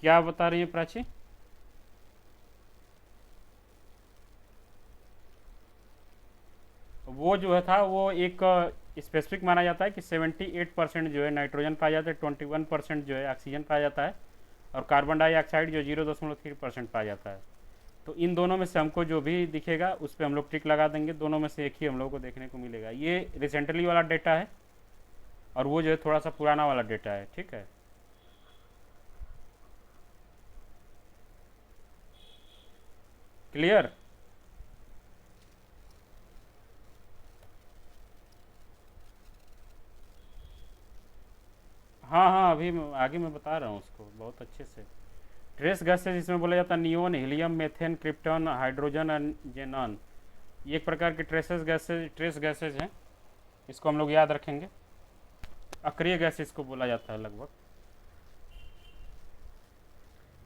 क्या बता रही है प्राची? वो जो है था वो एक स्पेसिफिक माना जाता है कि 78% जो है नाइट्रोजन पाया जाता है, 21% जो है ऑक्सीजन पाया जाता है, और कार्बन डाइऑक्साइड जो 0.3% पाया जाता है। तो इन दोनों में से हमको जो भी दिखेगा उस पर हम लोग टिक लगा देंगे। दोनों में से एक ही हम लोग को देखने को मिलेगा। ये रिसेंटली वाला डेटा है और वो जो है थोड़ा सा पुराना वाला डेटा है। ठीक है, क्लियर? हाँ हाँ, अभी आगे मैं बता रहा हूँ उसको बहुत अच्छे से। ट्रेस गैसेज इसमें बोला जाता है neon, helium, methane, krypton, hydrogen and xenon. ये एक प्रकार के ट्रेस गैसेज हैं, इसको हम लोग याद रखेंगे। अक्रिय गैस इसको बोला जाता है लगभग,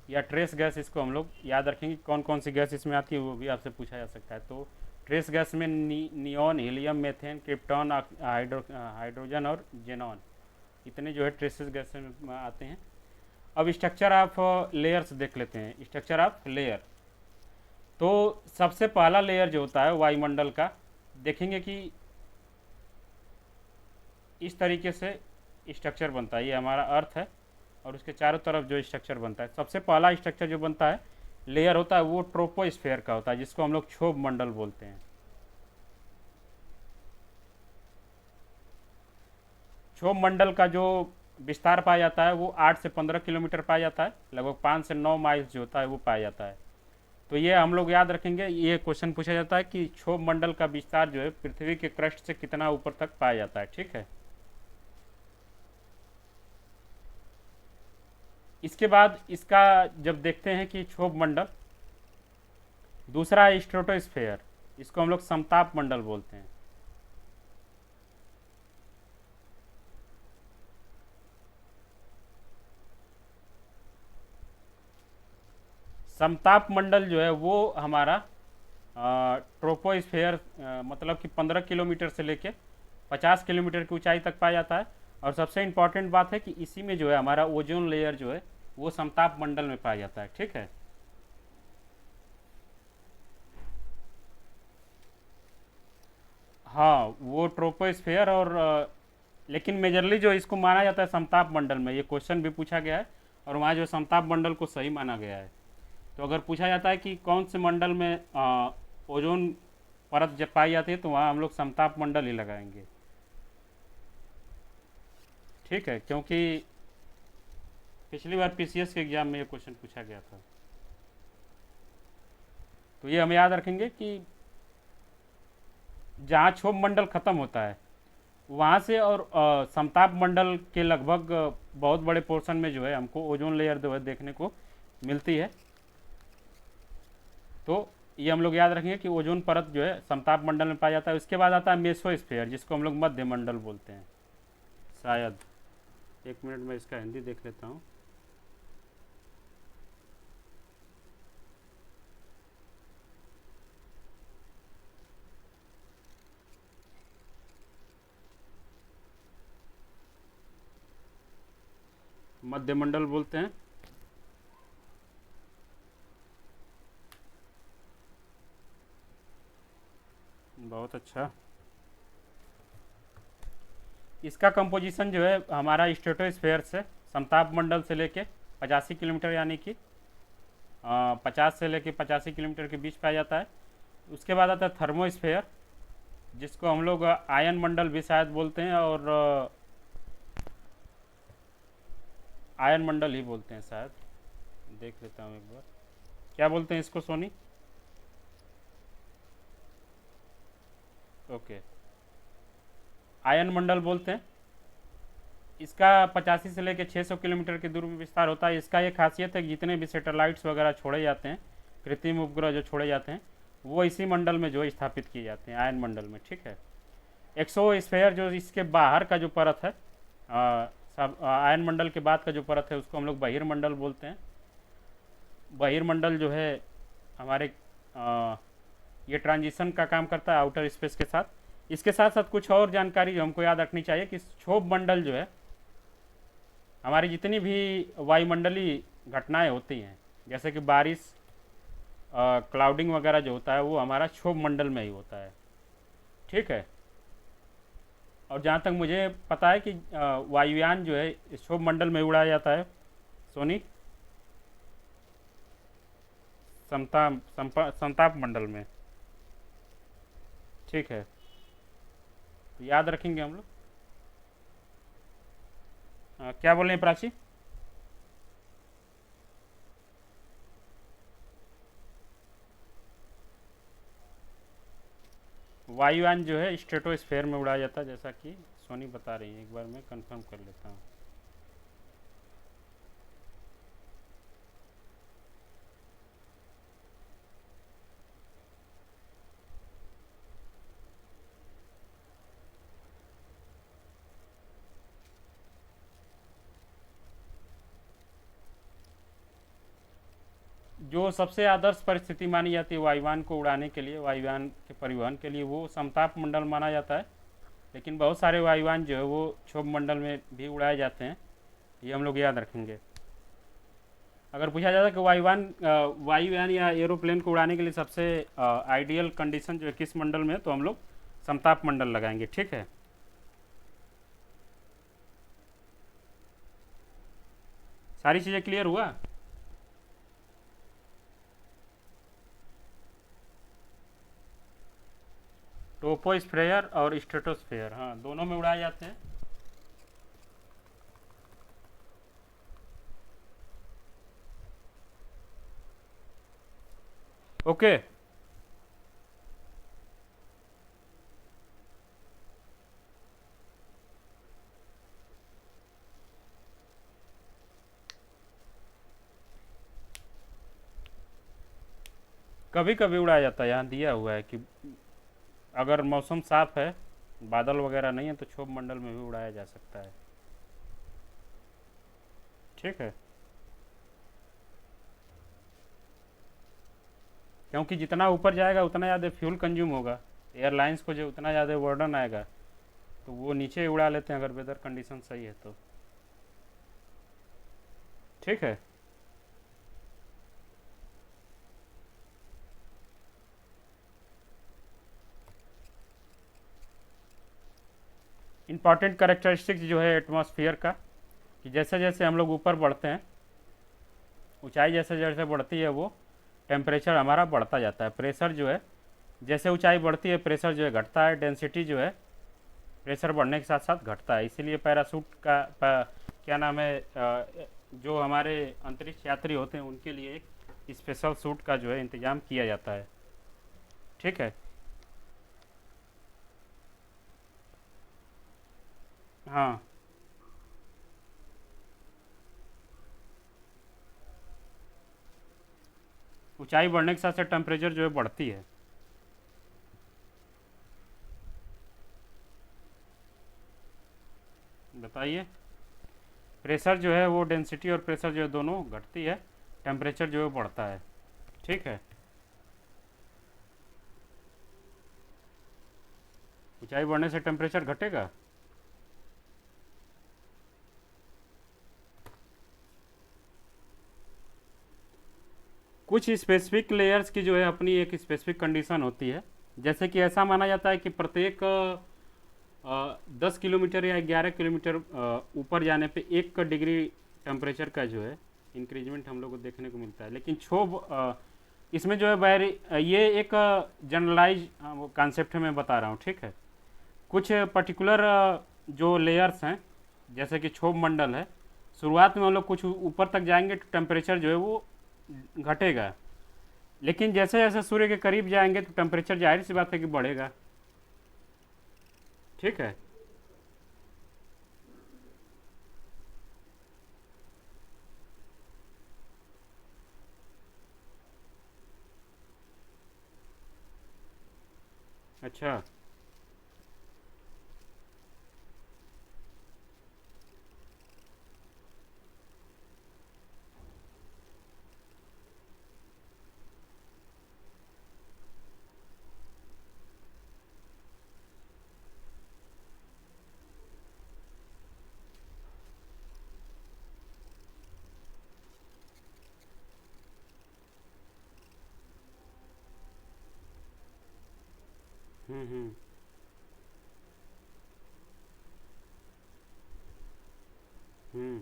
या ट्रेस गैस इसको हम लोग याद रखेंगे। कौन कौन सी गैस इसमें आती है वो भी आपसे पूछा जा सकता है। तो ट्रेस गैस में neon, helium, methane, krypton, hydrogen और जेनॉन, इतने जो है ट्रेसेस गैस में आते हैं। अब स्ट्रक्चर ऑफ लेयर्स देख लेते हैं। स्ट्रक्चर ऑफ लेयर, तो सबसे पहला लेयर जो होता है वायुमंडल का, देखेंगे कि इस तरीके से स्ट्रक्चर बनता है। ये हमारा अर्थ है और उसके चारों तरफ जो स्ट्रक्चर बनता है, सबसे पहला स्ट्रक्चर जो बनता है, लेयर होता है, वो ट्रोपोस्फेयर का होता है, जिसको हम लोग क्षोभ मंडल बोलते हैं। क्षोभ मंडल का जो विस्तार पाया जाता है वो 8 से 15 किलोमीटर पाया जाता है, लगभग 5 से 9 माइल्स जो होता है वो पाया जाता है। तो ये हम लोग याद रखेंगे। ये क्वेश्चन पूछा जाता है कि क्षोभ मंडल का विस्तार जो है पृथ्वी के क्रस्ट से कितना ऊपर तक पाया जाता है। ठीक है, इसके बाद इसका जब देखते हैं कि क्षोभ मंडल दूसरा है स्ट्रेटोस्फेयर, इसको हम लोग समताप मंडल बोलते हैं। समताप मंडल जो है वो हमारा ट्रोपोस्फेयर, मतलब कि 15 किलोमीटर से लेके 50 किलोमीटर की ऊंचाई तक पाया जाता है। और सबसे इम्पॉर्टेंट बात है कि इसी में जो है हमारा ओजोन लेयर जो है वो समताप मंडल में पाया जाता है। ठीक है। हाँ, वो ट्रोपोस्फेयर और लेकिन मेजरली जो इसको माना जाता है समताप मंडल में, ये क्वेश्चन भी पूछा गया है और वहाँ जो समताप मंडल को सही माना गया है। तो अगर पूछा जाता है कि कौन से मंडल में ओजोन परत जब पाई जाती है तो वहाँ हम लोग समताप मंडल ही लगाएंगे। ठीक है, क्योंकि पिछली बार पीसीएस के एग्जाम में ये क्वेश्चन पूछा गया था। तो ये हम याद रखेंगे कि जहाँ क्षोभ मंडल खत्म होता है वहाँ से और समताप मंडल के लगभग बहुत बड़े पोर्शन में जो है हमको ओजोन लेयर जो है देखने को मिलती है। तो ये हम लोग याद रखेंगे कि ओजोन परत जो है समताप मंडल में पाया जाता है। उसके बाद आता है मेसोस्फीयर, जिसको हम लोग मध्य मंडल बोलते हैं शायद। एक मिनट में इसका हिंदी देख लेता हूँ। मध्य मंडल बोलते हैं। बहुत अच्छा। इसका कंपोजिशन जो है हमारा स्ट्रेटोस्फेयर से समताप मंडल से लेके 85 किलोमीटर, यानी कि 50 से लेके 85 किलोमीटर के बीच पाया जाता है। उसके बाद आता है थर्मोस्फेयर, जिसको हम लोग आयन मंडल भी शायद बोलते हैं और आयन मंडल ही बोलते हैं शायद। देख लेता हूँ एक बार, क्या बोलते हैं इसको सोनी? ओके, आयन मंडल बोलते हैं। इसका 85 से लेकर 600 किलोमीटर की दूर में विस्तार होता है। इसका ये खासियत है कि जितने भी सैटेलाइट्स वगैरह छोड़े जाते हैं, कृत्रिम उपग्रह जो छोड़े जाते हैं, वो इसी मंडल में जो स्थापित किए जाते हैं, आयन मंडल में। ठीक है। एक्सोस्फेयर जो इसके बाहर का जो परत है, सब आयन मंडल के बाद का जो परत है उसको हम लोग बहिर्मंडल बोलते हैं। बहिर्मंडल जो है हमारे ये ट्रांजिशन का काम करता है आउटर स्पेस के साथ। इसके साथ साथ कुछ और जानकारी जो हमको याद रखनी चाहिए कि क्षोभ मंडल जो है, हमारी जितनी भी वायुमंडलीय घटनाएं होती हैं, जैसे कि बारिश, क्लाउडिंग वगैरह जो होता है, वो हमारा क्षोभ मंडल में ही होता है। ठीक है। और जहाँ तक मुझे पता है कि वायुयान जो है क्षोभ मंडल में उड़ाया जाता है सोनी, संताप मंडल में। ठीक है, तो याद रखेंगे हम लोग। क्या बोल रहे हैं प्राची? वायुयान जो है स्ट्रेटोस्फेयर में उड़ाया जाता है, जैसा कि सोनी बता रही है। एक बार मैं कंफर्म कर लेता हूँ। जो सबसे आदर्श परिस्थिति मानी जाती है वायुयान को उड़ाने के लिए, वायुयान के परिवहन के लिए, वो समताप मंडल माना जाता है। लेकिन बहुत सारे वायुयान जो है वो क्षोभ मंडल में भी उड़ाए जाते हैं, ये हम लोग याद रखेंगे। अगर पूछा जाता है कि वायुयान या एरोप्लेन को उड़ाने के लिए सबसे आइडियल कंडीशन जो है किस मंडल में है, तो हम लोग समताप मंडल लगाएंगे। ठीक है। सारी चीज़ें क्लियर हुआ? ट्रोपोस्फेयर और स्ट्रेटोस्फेयर, हाँ, दोनों में उड़ाए जाते हैं। ओके। कभी कभी उड़ाया जाता है, यहाँ दिया हुआ है कि अगर मौसम साफ है, बादल वगैरह नहीं है, तो क्षोभ मंडल में भी उड़ाया जा सकता है। ठीक है, क्योंकि जितना ऊपर जाएगा उतना ज़्यादा फ्यूल कंज्यूम होगा, एयरलाइंस को जो उतना ज़्यादा बर्डन आएगा, तो वो नीचे उड़ा लेते हैं अगर वेदर कंडीशन सही है तो। ठीक है। इंपॉर्टेंट करेक्टरिस्टिक्स जो है एटमॉस्फेयर का, कि जैसे जैसे हम लोग ऊपर बढ़ते हैं, ऊंचाई जैसे जैसे बढ़ती है, वो टेम्परेचर हमारा बढ़ता जाता है। प्रेशर जो है, जैसे ऊंचाई बढ़ती है प्रेशर जो है घटता है, डेंसिटी जो है प्रेशर बढ़ने के साथ साथ घटता है। इसीलिए पैरासूट का क्या नाम है, जो हमारे अंतरिक्ष यात्री होते हैं उनके लिए एक स्पेशल सूट का जो है इंतज़ाम किया जाता है। ठीक है। हाँ, ऊंचाई बढ़ने के साथ साथ टेम्परेचर जो है बढ़ती है। बताइए। प्रेशर जो है वो, डेंसिटी और प्रेशर जो है दोनों घटती है, टेम्परेचर जो है बढ़ता है। ठीक है। ऊंचाई बढ़ने से टेम्परेचर घटेगा। कुछ स्पेसिफिक लेयर्स की जो है अपनी एक स्पेसिफिक कंडीशन होती है। जैसे कि ऐसा माना जाता है कि प्रत्येक 10 किलोमीटर या 11 किलोमीटर ऊपर जाने पे 1 डिग्री टेम्परेचर का जो है इंक्रीजमेंट हम लोग को देखने को मिलता है। लेकिन क्षोभ इसमें जो है ये एक जनरलाइज कॉन्सेप्ट है, मैं बता रहा हूँ। ठीक है। कुछ पर्टिकुलर जो लेयर्स हैं, जैसे कि क्षोभ मंडल है, शुरुआत में हम लोग कुछ ऊपर तक जाएंगे तो टेम्परेचर जो है वो घटेगा। लेकिन जैसे जैसे सूर्य के करीब जाएंगे तो टेम्परेचर जाहिर सी बात है कि बढ़ेगा। ठीक है। अच्छा। हम्म। हम्म।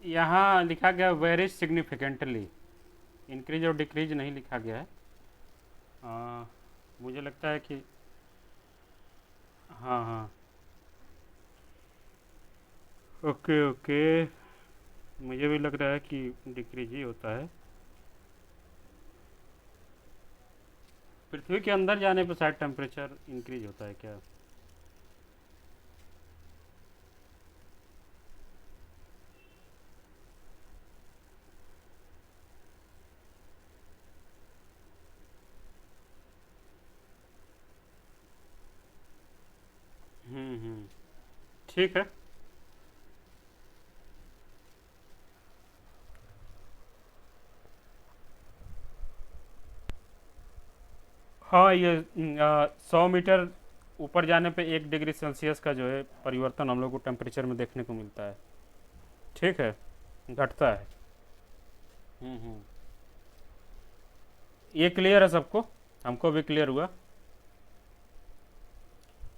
यहाँ लिखा गया वेरी सिग्निफिकेंटली, इंक्रीज और डिक्रीज नहीं लिखा गया है। आ, मुझे लगता है कि हाँ हाँ। ओके ओके, मुझे भी लग रहा है कि डिक्रीज ही होता है। पृथ्वी के अंदर जाने पर शायद टेम्परेचर इंक्रीज होता है क्या। हम्म। ठीक है। हाँ, ये 100 मीटर ऊपर जाने पे 1 डिग्री सेल्सियस का जो है परिवर्तन हम लोग को टेम्परेचर में देखने को मिलता है। ठीक है, घटता है। हम्म। ये क्लियर है सबको, हमको भी क्लियर हुआ।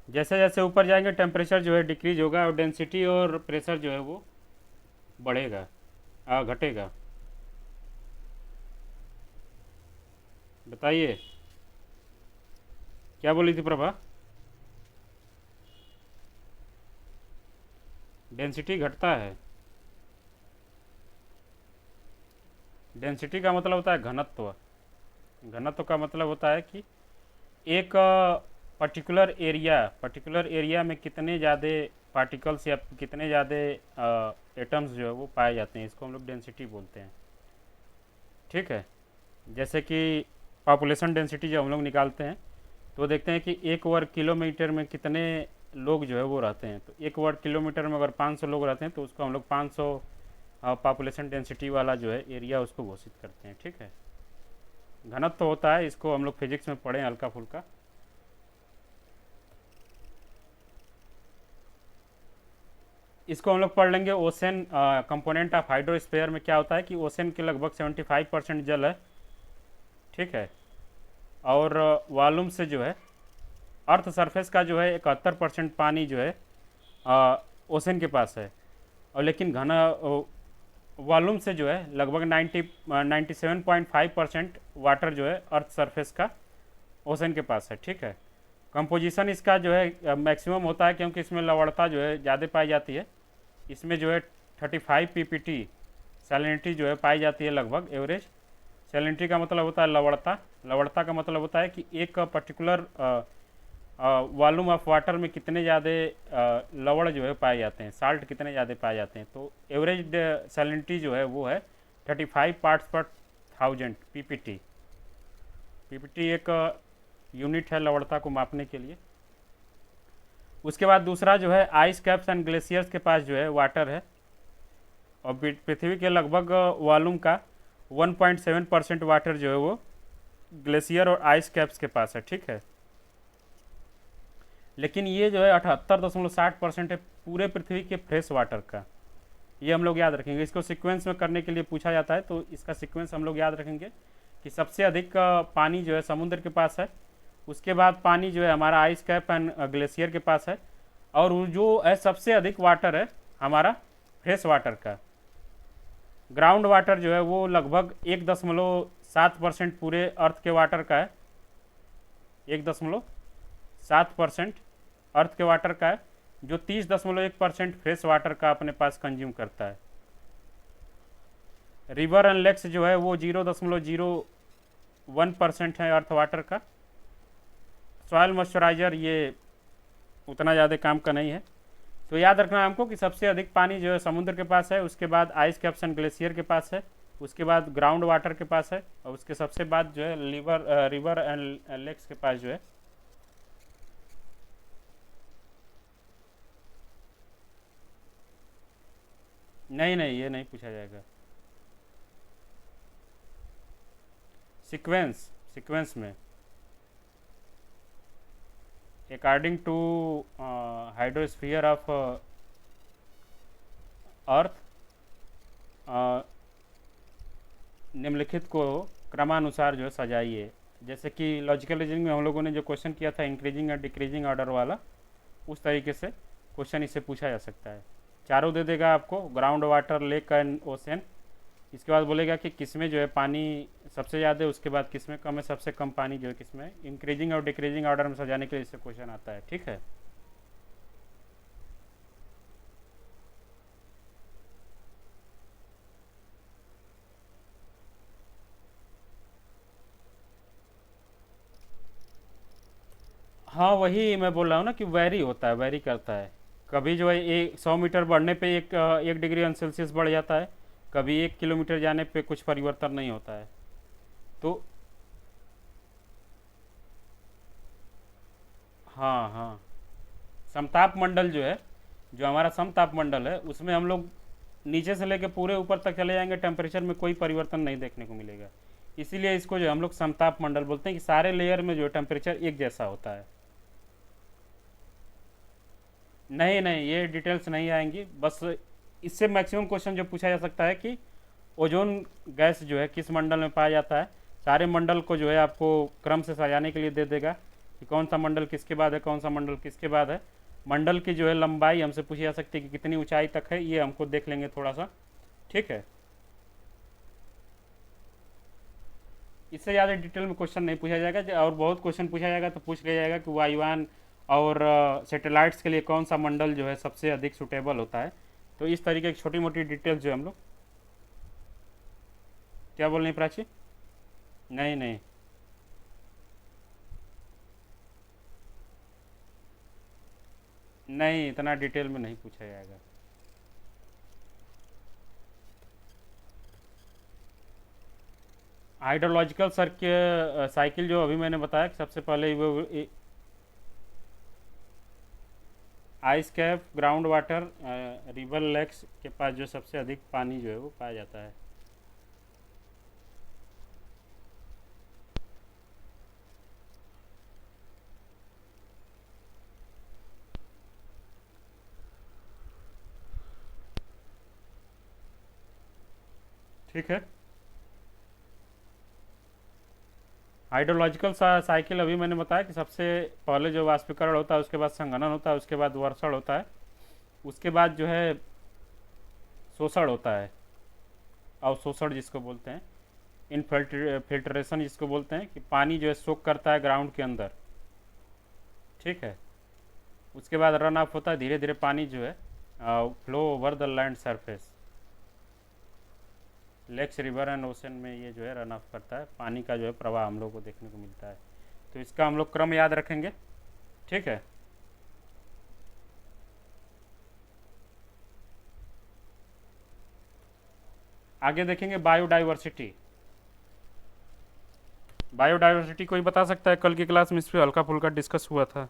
जैसे जैसे ऊपर जाएंगे टेम्परेचर जो है डिक्रीज होगा और डेंसिटी और प्रेशर जो है वो बढ़ेगा, घटेगा। बताइए, क्या बोली थी प्रभा। डेंसिटी घटता है। डेंसिटी का मतलब होता है घनत्व। घनत्व का मतलब होता है कि एक पर्टिकुलर एरिया में कितने ज़्यादा पार्टिकल्स या कितने ज़्यादा एटम्स जो है वो पाए जाते हैं, इसको हम लोग डेंसिटी बोलते हैं। ठीक है। जैसे कि पॉपुलेशन डेंसिटी जब हम लोग निकालते हैं तो देखते हैं कि एक वर्ग किलोमीटर में कितने लोग जो है वो रहते हैं। तो एक वर्ग किलोमीटर में अगर 500 लोग रहते हैं तो उसको हम लोग 500 पॉपुलेशन डेंसिटी वाला जो है एरिया उसको घोषित करते हैं। ठीक है। घनत्व होता है, इसको हम लोग फिजिक्स में पढ़े हल्का फुल्का। इसको हम लोग पढ़ लेंगे। ओशन कंपोनेंट ऑफ हाइड्रोस्फीयर में क्या होता है कि ओशन के लगभग 75% जल है। ठीक है। और वॉल्यूम से जो है अर्थ सरफेस का जो है 71% पानी जो है ओशन के पास है। और लेकिन घना वॉल्यूम से जो है लगभग 97.5% वाटर जो है अर्थ सरफेस का ओशन के पास है। ठीक है। कंपोजिशन इसका जो है मैक्सिमम होता है क्योंकि इसमें लवणता जो है ज़्यादा पाई जाती है। इसमें जो है 35 पीपीटी सैलिनिटी जो है पाई जाती है लगभग एवरेज। सैलिनिटी का मतलब होता है लवणता। लवणता का मतलब होता है कि एक पर्टिकुलर वॉल्यूम ऑफ वाटर में कितने ज़्यादा लवण जो है पाए जाते हैं, साल्ट कितने ज़्यादा पाए जाते हैं। तो एवरेज सैलिनिटी जो है वो है 35 पार्ट्स पर 1000 पीपीटी। पीपीटी एक यूनिट है लवणता को मापने के लिए। उसके बाद दूसरा जो है आइस कैप्स एंड ग्लेशियर्स के पास जो है वाटर है। और पृथ्वी के लगभग वॉल्यूम का 1.7% वाटर जो है वो ग्लेशियर और आइस कैप्स के पास है। ठीक है। लेकिन ये जो है 78.60% है पूरे पृथ्वी के फ्रेश वाटर का। ये हम लोग याद रखेंगे। इसको सीक्वेंस में करने के लिए पूछा जाता है तो इसका सीक्वेंस हम लोग याद रखेंगे कि सबसे अधिक पानी जो है समुद्र के पास है, उसके बाद पानी जो है हमारा आइस कैप एंड ग्लेशियर के पास है, और जो है सबसे अधिक वाटर है हमारा फ्रेश वाटर का। ग्राउंड वाटर जो है वो लगभग 1.7% पूरे अर्थ के वाटर का है। 1.7% अर्थ के वाटर का है, जो 30.1% फ्रेश वाटर का अपने पास कंज्यूम करता है। रिवर एंड लेक्स जो है वो 0.01% है अर्थ वाटर का। सॉयल मॉइस्चराइजर ये उतना ज़्यादा काम का नहीं है। तो याद रखना है हमको कि सबसे अधिक पानी जो है समुद्र के पास है, उसके बाद आइस कैप्स एंड ग्लेशियर के पास है, उसके बाद ग्राउंड वाटर के पास है, और उसके सबसे बाद जो है रिवर एंड लेक्स के पास जो है। नहीं नहीं, ये नहीं पूछा जाएगा। सीक्वेंस सीक्वेंस में according to hydrosphere of earth निम्नलिखित को क्रमानुसार जो है सजाइए। जैसे कि लॉजिकल रीजनिंग में हम लोगों ने जो क्वेश्चन किया था इंक्रीजिंग और डिक्रीजिंग ऑर्डर वाला, उस तरीके से क्वेश्चन इससे पूछा जा सकता है। चारों दे देगा आपको, ground water, lake and ocean. इसके बाद बोलेगा कि किसमें जो है पानी सबसे ज़्यादा है, उसके बाद किसमें कम है, सबसे कम पानी जो है किसमें। इंक्रीजिंग और डिक्रीजिंग ऑर्डर में सजाने के लिए इससे क्वेश्चन आता है। ठीक है। हाँ, वही मैं बोल रहा हूँ ना कि वेरी होता है, वेरी करता है। कभी जो है 100 मीटर बढ़ने पे 1 डिग्री सेल्सियस बढ़ जाता है, कभी 1 किलोमीटर जाने पे कुछ परिवर्तन नहीं होता है। तो हाँ हाँ, समताप मंडल जो है, जो हमारा समताप मंडल है, उसमें हम लोग नीचे से लेकर पूरे ऊपर तक चले जाएंगे, टेम्परेचर में कोई परिवर्तन नहीं देखने को मिलेगा। इसीलिए इसको जो हम लोग समताप मंडल बोलते हैं कि सारे लेयर में जो टेम्परेचर एक जैसा होता है। नहीं नहीं, ये डिटेल्स नहीं आएंगी। बस इससे मैक्सिमम क्वेश्चन जो पूछा जा सकता है कि ओजोन गैस जो है किस मंडल में पाया जाता है। सारे मंडल को जो है आपको क्रम से सजाने के लिए दे देगा कि कौन सा मंडल किसके बाद है, कौन सा मंडल किसके बाद है। मंडल की जो है लंबाई हमसे पूछी जा सकती है कि कितनी ऊंचाई तक है, ये हमको देख लेंगे थोड़ा सा। ठीक है। इससे ज़्यादा डिटेल में क्वेश्चन नहीं पूछा जाएगा, और बहुत क्वेश्चन पूछा जाएगा तो पूछ लिया जाएगा कि वायुयान और सैटेलाइट्स के लिए कौन सा मंडल जो है सबसे अधिक सुटेबल होता है। तो इस तरीके की छोटी मोटी डिटेल्स जो हम लोग, क्या बोल रही प्राची? नहीं नहीं, नहीं इतना डिटेल में नहीं पूछा जाएगा। हाइड्रोलॉजिकल साइकिल जो अभी मैंने बताया कि सबसे पहले वो ice cap, ground water, river lakes के पास जो सबसे अधिक पानी जो है वो पाया जाता है। ठीक है। हाइड्रोलॉजिकल साइकिल अभी मैंने बताया कि सबसे पहले जो वाष्पीकरण होता है, उसके बाद संघनन होता है, उसके बाद वर्षण होता है, उसके बाद जो है शोषण होता है, अवशोषण जिसको बोलते हैं, फिल्ट्रेशन जिसको बोलते हैं, कि पानी जो है सोख करता है ग्राउंड के अंदर। ठीक है। उसके बाद रन ऑफ होता है, धीरे धीरे पानी जो है flow over the land surface. Lakes, river and ocean में ये जो है रन ऑफ करता है, पानी का जो है प्रवाह हम लोग को देखने को मिलता है। तो इसका हम लोग क्रम याद रखेंगे। ठीक है। आगे देखेंगे बायोडाइवर्सिटी। बायोडाइवर्सिटी कोई बता सकता है? कल की क्लास में इस पर हल्का फुल्का डिस्कस हुआ था।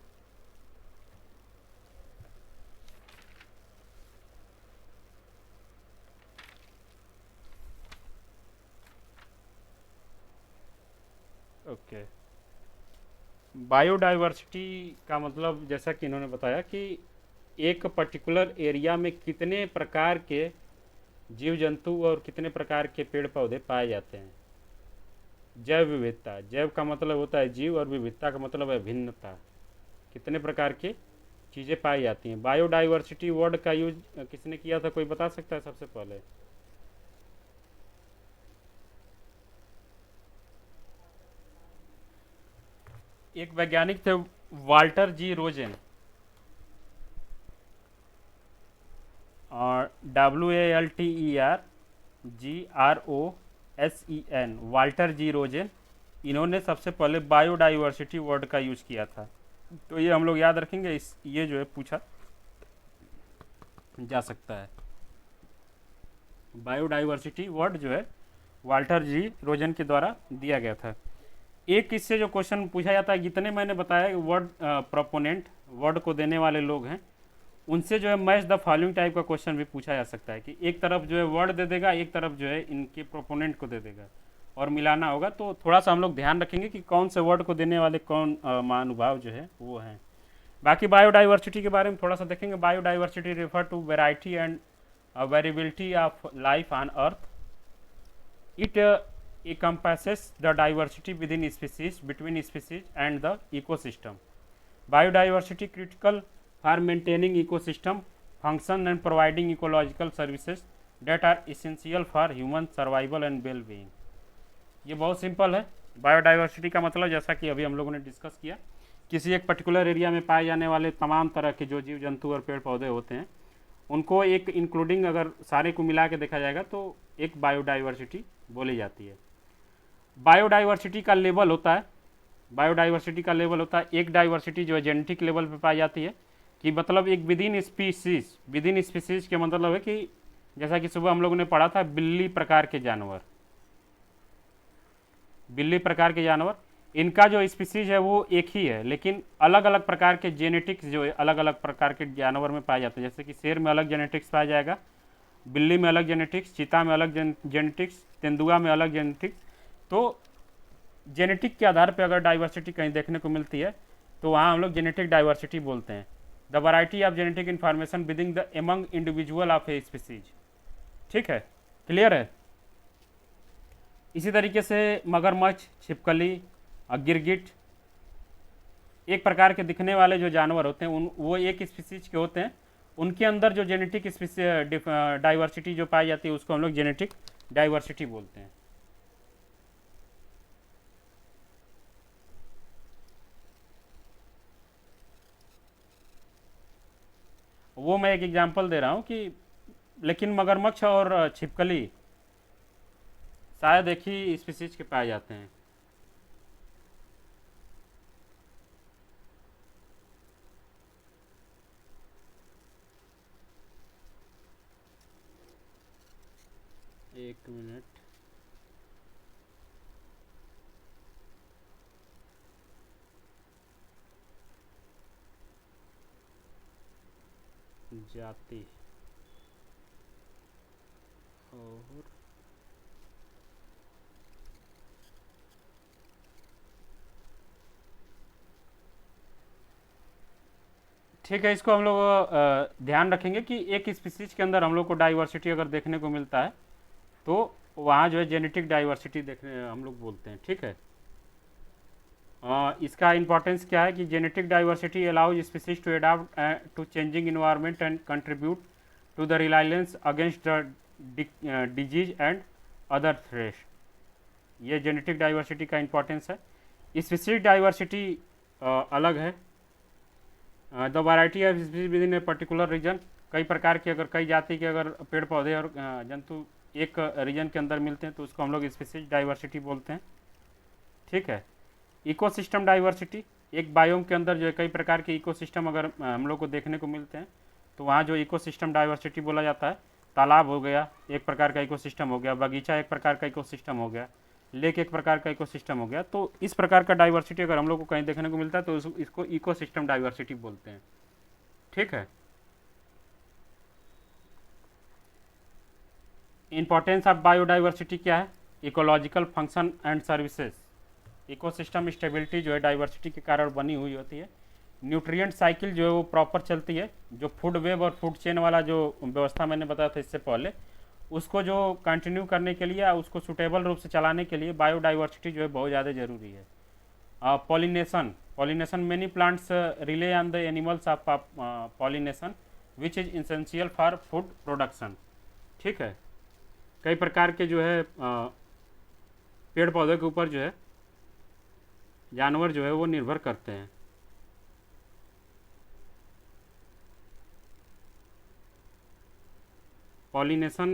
ओके। बायोडाइवर्सिटी का मतलब जैसा कि इन्होंने बताया कि एक पर्टिकुलर एरिया में कितने प्रकार के जीव जंतु और कितने प्रकार के पेड़ पौधे पाए जाते हैं। जैव विविधता, जैव का मतलब होता है जीव और विविधता का मतलब है भिन्नता, कितने प्रकार की चीज़ें पाई जाती हैं। बायोडाइवर्सिटी वर्ड का यूज किसने किया था, कोई बता सकता है सबसे पहले? एक वैज्ञानिक थे, वाल्टर जी रोजेन, और WALTERGROSEN, वाल्टर जी रोजेन। इन्होंने सबसे पहले बायोडाइवर्सिटी वर्ड का यूज किया था। तो ये हम लोग याद रखेंगे, इस ये जो है पूछा जा सकता है। बायोडाइवर्सिटी वर्ड जो है वाल्टर जी रोजन के द्वारा दिया गया था। एक इससे जो क्वेश्चन पूछा जाता है, जितने मैंने बताया वर्ड प्रोपोनेंट, वर्ड को देने वाले लोग हैं, उनसे जो है मैच द फॉलोइंग टाइप का क्वेश्चन भी पूछा जा सकता है, कि एक तरफ जो है वर्ड दे देगा, एक तरफ जो है इनके प्रोपोनेंट को दे देगा, और मिलाना होगा। तो थोड़ा सा हम लोग ध्यान रखेंगे कि कौन से वर्ड को देने वाले कौन महानुभाव जो है वो हैं। बाकी बायोडाइवर्सिटी के बारे में थोड़ा सा देखेंगे। Biodiversity refer to variety and variability of life on earth. It encompasses the diversity within species, between species, and the ecosystem. Biodiversity critical for maintaining ecosystem function and providing ecological services that are essential for human survival and well-being. ये बहुत सिंपल है। बायोडाइवर्सिटी का मतलब जैसा कि अभी हम लोगों ने डिस्कस किया, किसी एक पर्टिकुलर एरिया में पाए जाने वाले तमाम तरह के जो जीव जंतु और पेड़ पौधे होते हैं, उनको एक इंक्लूडिंग अगर सारे को मिला के देखा जाएगा तो एक बायोडाइवर्सिटी बोली जाती है। बायोडाइवर्सिटी का लेवल होता है, बायोडाइवर्सिटी का लेवल होता है, एक डाइवर्सिटी जो है जेनेटिक लेवल पे पाई जाती है, कि मतलब एक विदिन स्पीसीज, विदिन स्पीसीज के मतलब है कि जैसा कि सुबह हम लोगों ने पढ़ा था, बिल्ली प्रकार के जानवर, बिल्ली प्रकार के जानवर, इनका जो स्पीसीज है वो एक ही है, लेकिन अलग अलग प्रकार के जेनेटिक्स जो है अलग अलग प्रकार के जानवर में पाए जाते हैं। जैसे कि शेर में अलग जेनेटिक्स पाया जाएगा, बिल्ली में अलग जेनेटिक्स, चीता में अलग जेनेटिक्स, तेंदुआ में अलग जेनेटिक्स। तो जेनेटिक के आधार पर अगर डाइवर्सिटी कहीं देखने को मिलती है तो वहाँ हम लोग जेनेटिक डाइवर्सिटी बोलते हैं। The variety of genetic information within the among individual of a species. ठीक है, क्लियर है। इसी तरीके से मगरमच्छ, छिपकली, गिरगिट, एक प्रकार के दिखने वाले जो जानवर होते हैं उन वो एक स्पीसीज के होते हैं, उनके अंदर जो जेनेटिक डाइवर्सिटी जो पाई जाती है उसको हम लोग जेनेटिक डाइवर्सिटी बोलते हैं। वो मैं एक एग्जांपल दे रहा हूँ कि लेकिन मगरमच्छ और छिपकली शायद एक ही स्पीसीज के पाए जाते हैं। एक मिनट। जाति और ठीक है, इसको हम लोग ध्यान रखेंगे कि एक स्पीसीज के अंदर हम लोग को डाइवर्सिटी अगर देखने को मिलता है तो वहाँ जो है जेनेटिक डाइवर्सिटी देखने हम लोग बोलते हैं। ठीक है, इसका इंपॉर्टेंस क्या है कि genetic diversity allows species to adapt to changing environment and contribute to the reliance against the disease and other threat. ये जेनेटिक डाइवर्सिटी का इंपॉर्टेंस है। स्पीसीज डाइवर्सिटी अलग है। The variety of species within a particular region, कई प्रकार के अगर कई जाति के अगर पेड़ पौधे और जंतु एक रीजन के अंदर मिलते हैं तो उसको हम लोग स्पीसीज डाइवर्सिटी बोलते हैं। ठीक है, इकोसिस्टम डाइवर्सिटी, एक बायोम के अंदर जो है कई प्रकार के इकोसिस्टम अगर हम लोग को देखने को मिलते हैं तो वहाँ जो इकोसिस्टम डाइवर्सिटी बोला जाता है। तालाब हो गया एक प्रकार का इकोसिस्टम हो गया, बगीचा एक प्रकार का इकोसिस्टम हो गया, लेक एक प्रकार का इकोसिस्टम हो गया। तो इस प्रकार का डाइवर्सिटी अगर हम लोग को कहीं देखने को मिलता है तो इसको इकोसिस्टम डाइवर्सिटी बोलते हैं। ठीक है, इंपॉर्टेंस ऑफ बायोडाइवर्सिटी क्या है? Ecological function and services. Ecosystem stability जो है डाइवर्सिटी के कारण बनी हुई होती है। न्यूट्रिएंट साइकिल जो है वो प्रॉपर चलती है। जो फूड वेब और फूड चेन वाला जो व्यवस्था मैंने बताया था इससे पहले, उसको जो कंटिन्यू करने के लिए, उसको सुटेबल रूप से चलाने के लिए बायोडाइवर्सिटी जो है बहुत ज़्यादा ज़रूरी है। Pollination, pollination many plants relay on the animals of pollination which is essential for food production. ठीक है, कई प्रकार के जो है पेड़ पौधे के ऊपर जो है जानवर जो है वो निर्भर करते हैं। पॉलिनेशन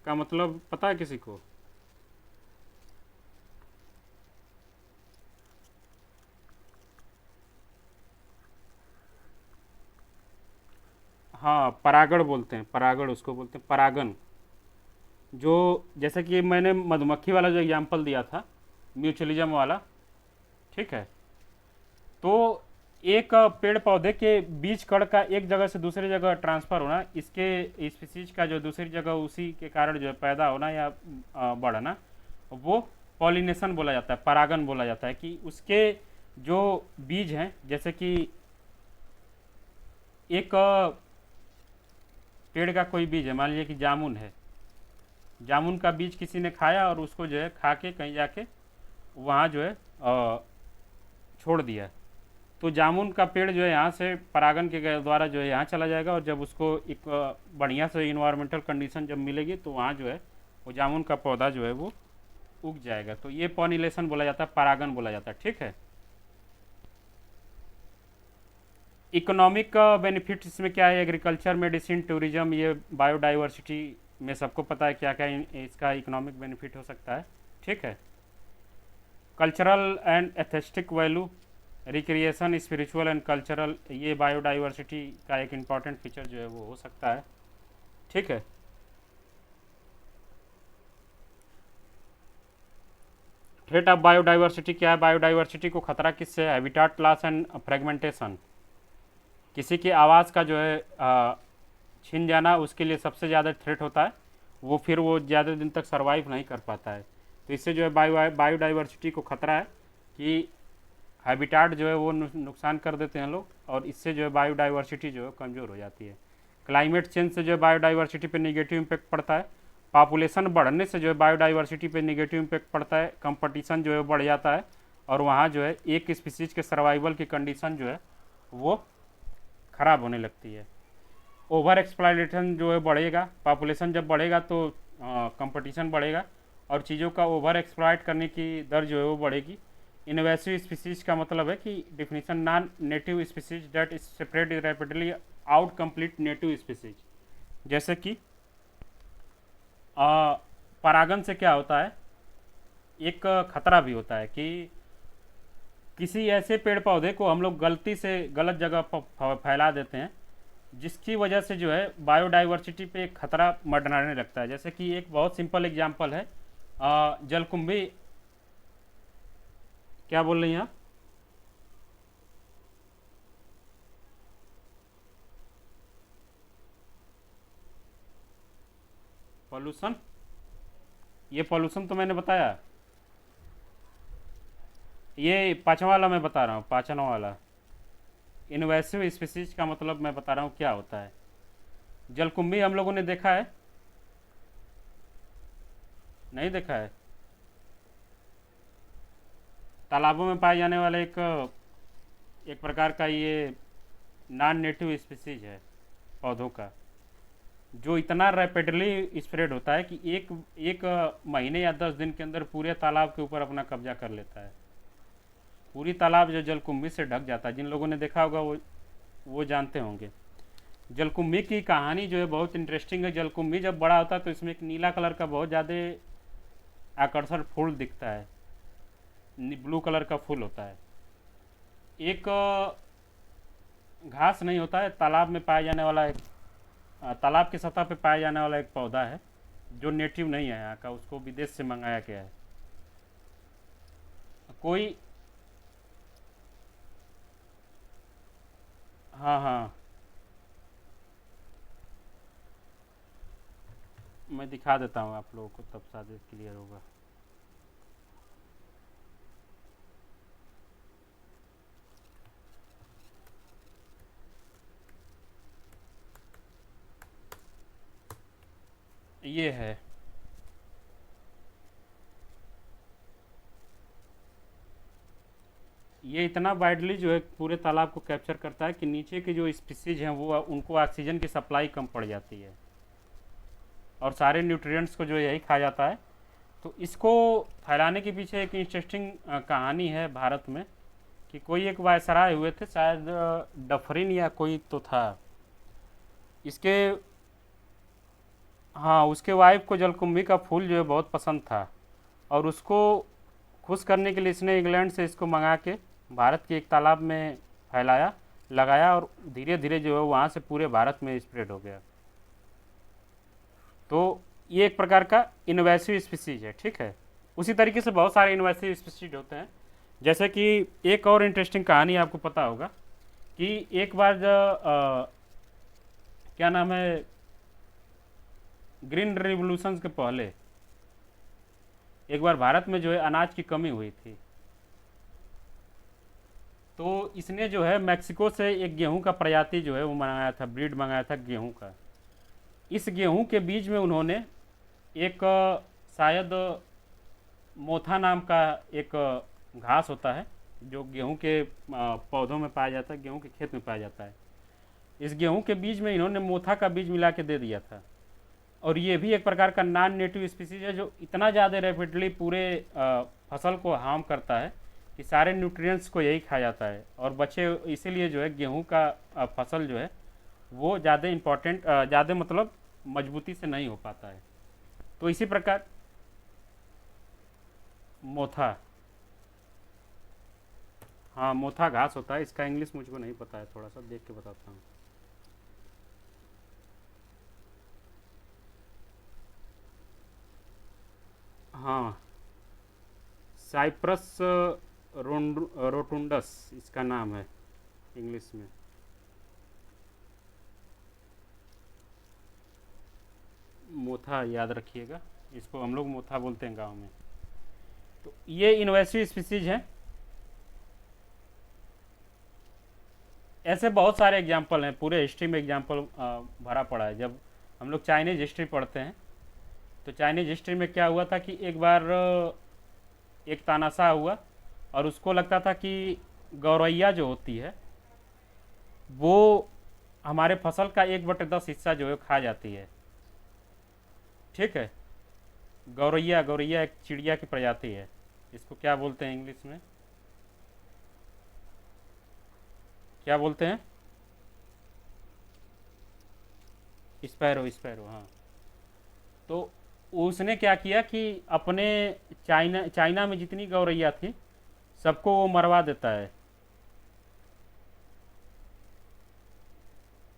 का मतलब पता है किसी को? हाँ, परागण बोलते हैं, परागण उसको बोलते हैं, परागन। जो जैसे कि मैंने मधुमक्खी वाला जो एग्जांपल दिया था, म्यूचुअलिज्म वाला। ठीक है, तो एक पेड़ पौधे के बीज कण का एक जगह से दूसरी जगह ट्रांसफ़र होना, इसके स्पीसीज का जो दूसरी जगह उसी के कारण जो है पैदा होना या बढ़ना, वो पॉलिनेशन बोला जाता है, परागन बोला जाता है। कि उसके जो बीज हैं, जैसे कि एक पेड़ का कोई बीज है, मान लीजिए कि जामुन है, जामुन का बीज किसी ने खाया और उसको जो है खा के कहीं जाके वहाँ जो है छोड़ दिया, तो जामुन का पेड़ जो है यहाँ से परागन के द्वारा जो है यहाँ चला जाएगा, और जब उसको एक बढ़िया से इन्वायरमेंटल कंडीशन जब मिलेगी तो वहाँ जो है वो जामुन का पौधा जो है वो उग जाएगा। तो ये पॉलिनेशन बोला जाता है, परागन बोला जाता है। ठीक है, इकोनॉमिक बेनिफिट इसमें क्या है? एग्रीकल्चर, मेडिसिन, टूरिज्म, ये बायोडाइवर्सिटी में सबको पता है क्या क्या इसका इकोनॉमिक बेनिफिट हो सकता है। ठीक है, cultural and aesthetic value, recreation, spiritual and cultural, ये बायोडाइवर्सिटी का एक इम्पॉर्टेंट फीचर जो है वो हो सकता है। ठीक है, थ्रेट ऑफ बायोडाइवर्सिटी क्या है? बायोडाइवर्सिटी को खतरा किससे है? हैबिटाट लॉस एंड फ्रेगमेंटेशन, किसी की आवाज़ का जो है छिन जाना उसके लिए सबसे ज़्यादा थ्रेट होता है। वो फिर वो ज़्यादा दिन तक सर्वाइव नहीं कर पाता है। तो इससे जो है बायोडाइवर्सिटी को खतरा है कि हैबिटाट जो है वो नुकसान कर देते हैं लोग, और इससे जो है बायोडाइवर्सिटी जो है कमज़ोर हो जाती है। क्लाइमेट चेंज से जो है बायोडाइवर्सिटी पे नेगेटिव इम्पैक्ट पड़ता है। पॉपुलेशन बढ़ने से जो है बायोडाइवर्सिटी पे नेगेटिव इम्पैक्ट पड़ता है। कंपटीशन जो है बढ़ जाता है, और वहाँ जो है एक स्पीसीज के सर्वाइवल की कंडीशन जो है वो ख़राब होने लगती है। ओवर एक्सप्लॉयटेशन जो है बढ़ेगा, पॉपुलेशन जब बढ़ेगा तो कंपटीशन बढ़ेगा, और चीज़ों का ओवर एक्सप्लॉयट करने की दर जो है वो बढ़ेगी। इनवेसिव स्पीसीज का मतलब है कि definition, non native species that separate rapidly out complete native species. जैसे कि परागण से क्या होता है, एक खतरा भी होता है कि किसी ऐसे पेड़ पौधे को हम लोग गलती से गलत जगह पर फैला देते हैं, जिसकी वजह से जो है बायोडाइवर्सिटी पे एक खतरा मंडराने लगता है। जैसे कि एक बहुत सिंपल एग्जांपल है, जलकुंभी। क्या बोल रही हैं आप? पॉल्यूशन? ये पॉल्यूशन तो मैंने बताया, ये पाँचवा वाला मैं बता रहा हूँ, पाँचवा वाला। इनवेसिव स्पीसीज का मतलब मैं बता रहा हूँ क्या होता है। जलकुंभी हम लोगों ने देखा है? नहीं देखा है? तालाबों में पाए जाने वाला एक एक प्रकार का ये नॉन नेटिव स्पीसीज है पौधों का, जो इतना रैपिडली स्प्रेड होता है कि एक एक महीने या 10 दिन के अंदर पूरे तालाब के ऊपर अपना कब्जा कर लेता है। पूरी तालाब जो जलकुंभी से ढक जाता है। जिन लोगों ने देखा होगा वो जानते होंगे। जलकुंभी की कहानी जो है बहुत इंटरेस्टिंग है। जलकुंभी जब बड़ा होता है तो इसमें एक नीला कलर का बहुत ज़्यादा आकर्षण फूल दिखता है, ब्लू कलर का फूल होता है। एक घास नहीं होता है, तालाब में पाया जाने वाला एक तालाब की सतह पे पाया जाने वाला एक पौधा है, जो नेटिव नहीं है यहाँ का, उसको विदेश से मंगाया गया है। कोई, हाँ हाँ, मैं दिखा देता हूँ आप लोगों को, तब शायद क्लियर होगा। ये है, ये इतना वाइडली जो है पूरे तालाब को कैप्चर करता है कि नीचे के जो स्पीसीज हैं वो उनको ऑक्सीजन की सप्लाई कम पड़ जाती है और सारे न्यूट्रिएंट्स को जो यही खा जाता है। तो इसको फैलाने के पीछे एक इंटरेस्टिंग कहानी है भारत में, कि कोई एक वायसराय हुए थे, शायद डफरिन या कोई तो था इसके। हाँ, उसके वाइफ को जलकुंभी का फूल जो है बहुत पसंद था, और उसको खुश करने के लिए इसने इंग्लैंड से इसको मंगा के भारत के एक तालाब में फैलाया, लगाया, और धीरे धीरे जो है वहाँ से पूरे भारत में स्प्रेड हो गया। तो ये एक प्रकार का इन्वेसिव स्पीसीज है, ठीक है। उसी तरीके से बहुत सारे इन्वेसिव स्पीसीज होते हैं। जैसे कि एक और इंटरेस्टिंग कहानी आपको पता होगा कि एक बार जो क्या नाम है, ग्रीन रिवोल्यूशन के पहले एक बार भारत में जो है अनाज की कमी हुई थी। तो इसने जो है मैक्सिको से एक गेहूं का प्रजाति जो है वो मंगाया था, ब्रीड मंगाया था गेहूं का। इस गेहूं के बीज में उन्होंने एक शायद मोथा नाम का एक घास होता है, जो गेहूं के पौधों में पाया जाता है, गेहूं के खेत में पाया जाता है। इस गेहूं के बीज में इन्होंने मोथा का बीज मिला के दे दिया था। और ये भी एक प्रकार का नॉन नेटिव स्पीसीज है, जो इतना ज़्यादा रैपिडली पूरे फसल को हार्म करता है कि सारे न्यूट्रिएंट्स को यही खा जाता है, और बचे इसीलिए जो है गेहूं का फसल जो है वो ज़्यादा इम्पोर्टेंट, ज़्यादा मतलब मजबूती से नहीं हो पाता है। तो इसी प्रकार मोथा, हाँ मोथा घास होता है, इसका इंग्लिश मुझको नहीं पता है, थोड़ा सा देख के बताता हूँ। हाँ, साइप्रस रोटुंडस इसका नाम है इंग्लिश में। मोथा याद रखिएगा, इसको हम लोग मोथा बोलते हैं गांव में। तो ये इन्वेसिव स्पीसीज हैं। ऐसे बहुत सारे एग्जाम्पल हैं, पूरे हिस्ट्री में एग्जाम्पल भरा पड़ा है। जब हम लोग चाइनीज हिस्ट्री पढ़ते हैं तो चाइनीज हिस्ट्री में क्या हुआ था कि एक बार एक तानाशाह हुआ, और उसको लगता था कि गौरैया जो होती है वो हमारे फसल का 1/10 हिस्सा जो है खा जाती है, ठीक है। गौरैया, गौरैया एक चिड़िया की प्रजाति है। इसको क्या बोलते हैं इंग्लिश में, क्या बोलते हैं? स्पैरो स्पैरो, हाँ। तो उसने क्या किया कि अपने चाइना चाइना में जितनी गौरैया थी सबको वो मरवा देता है।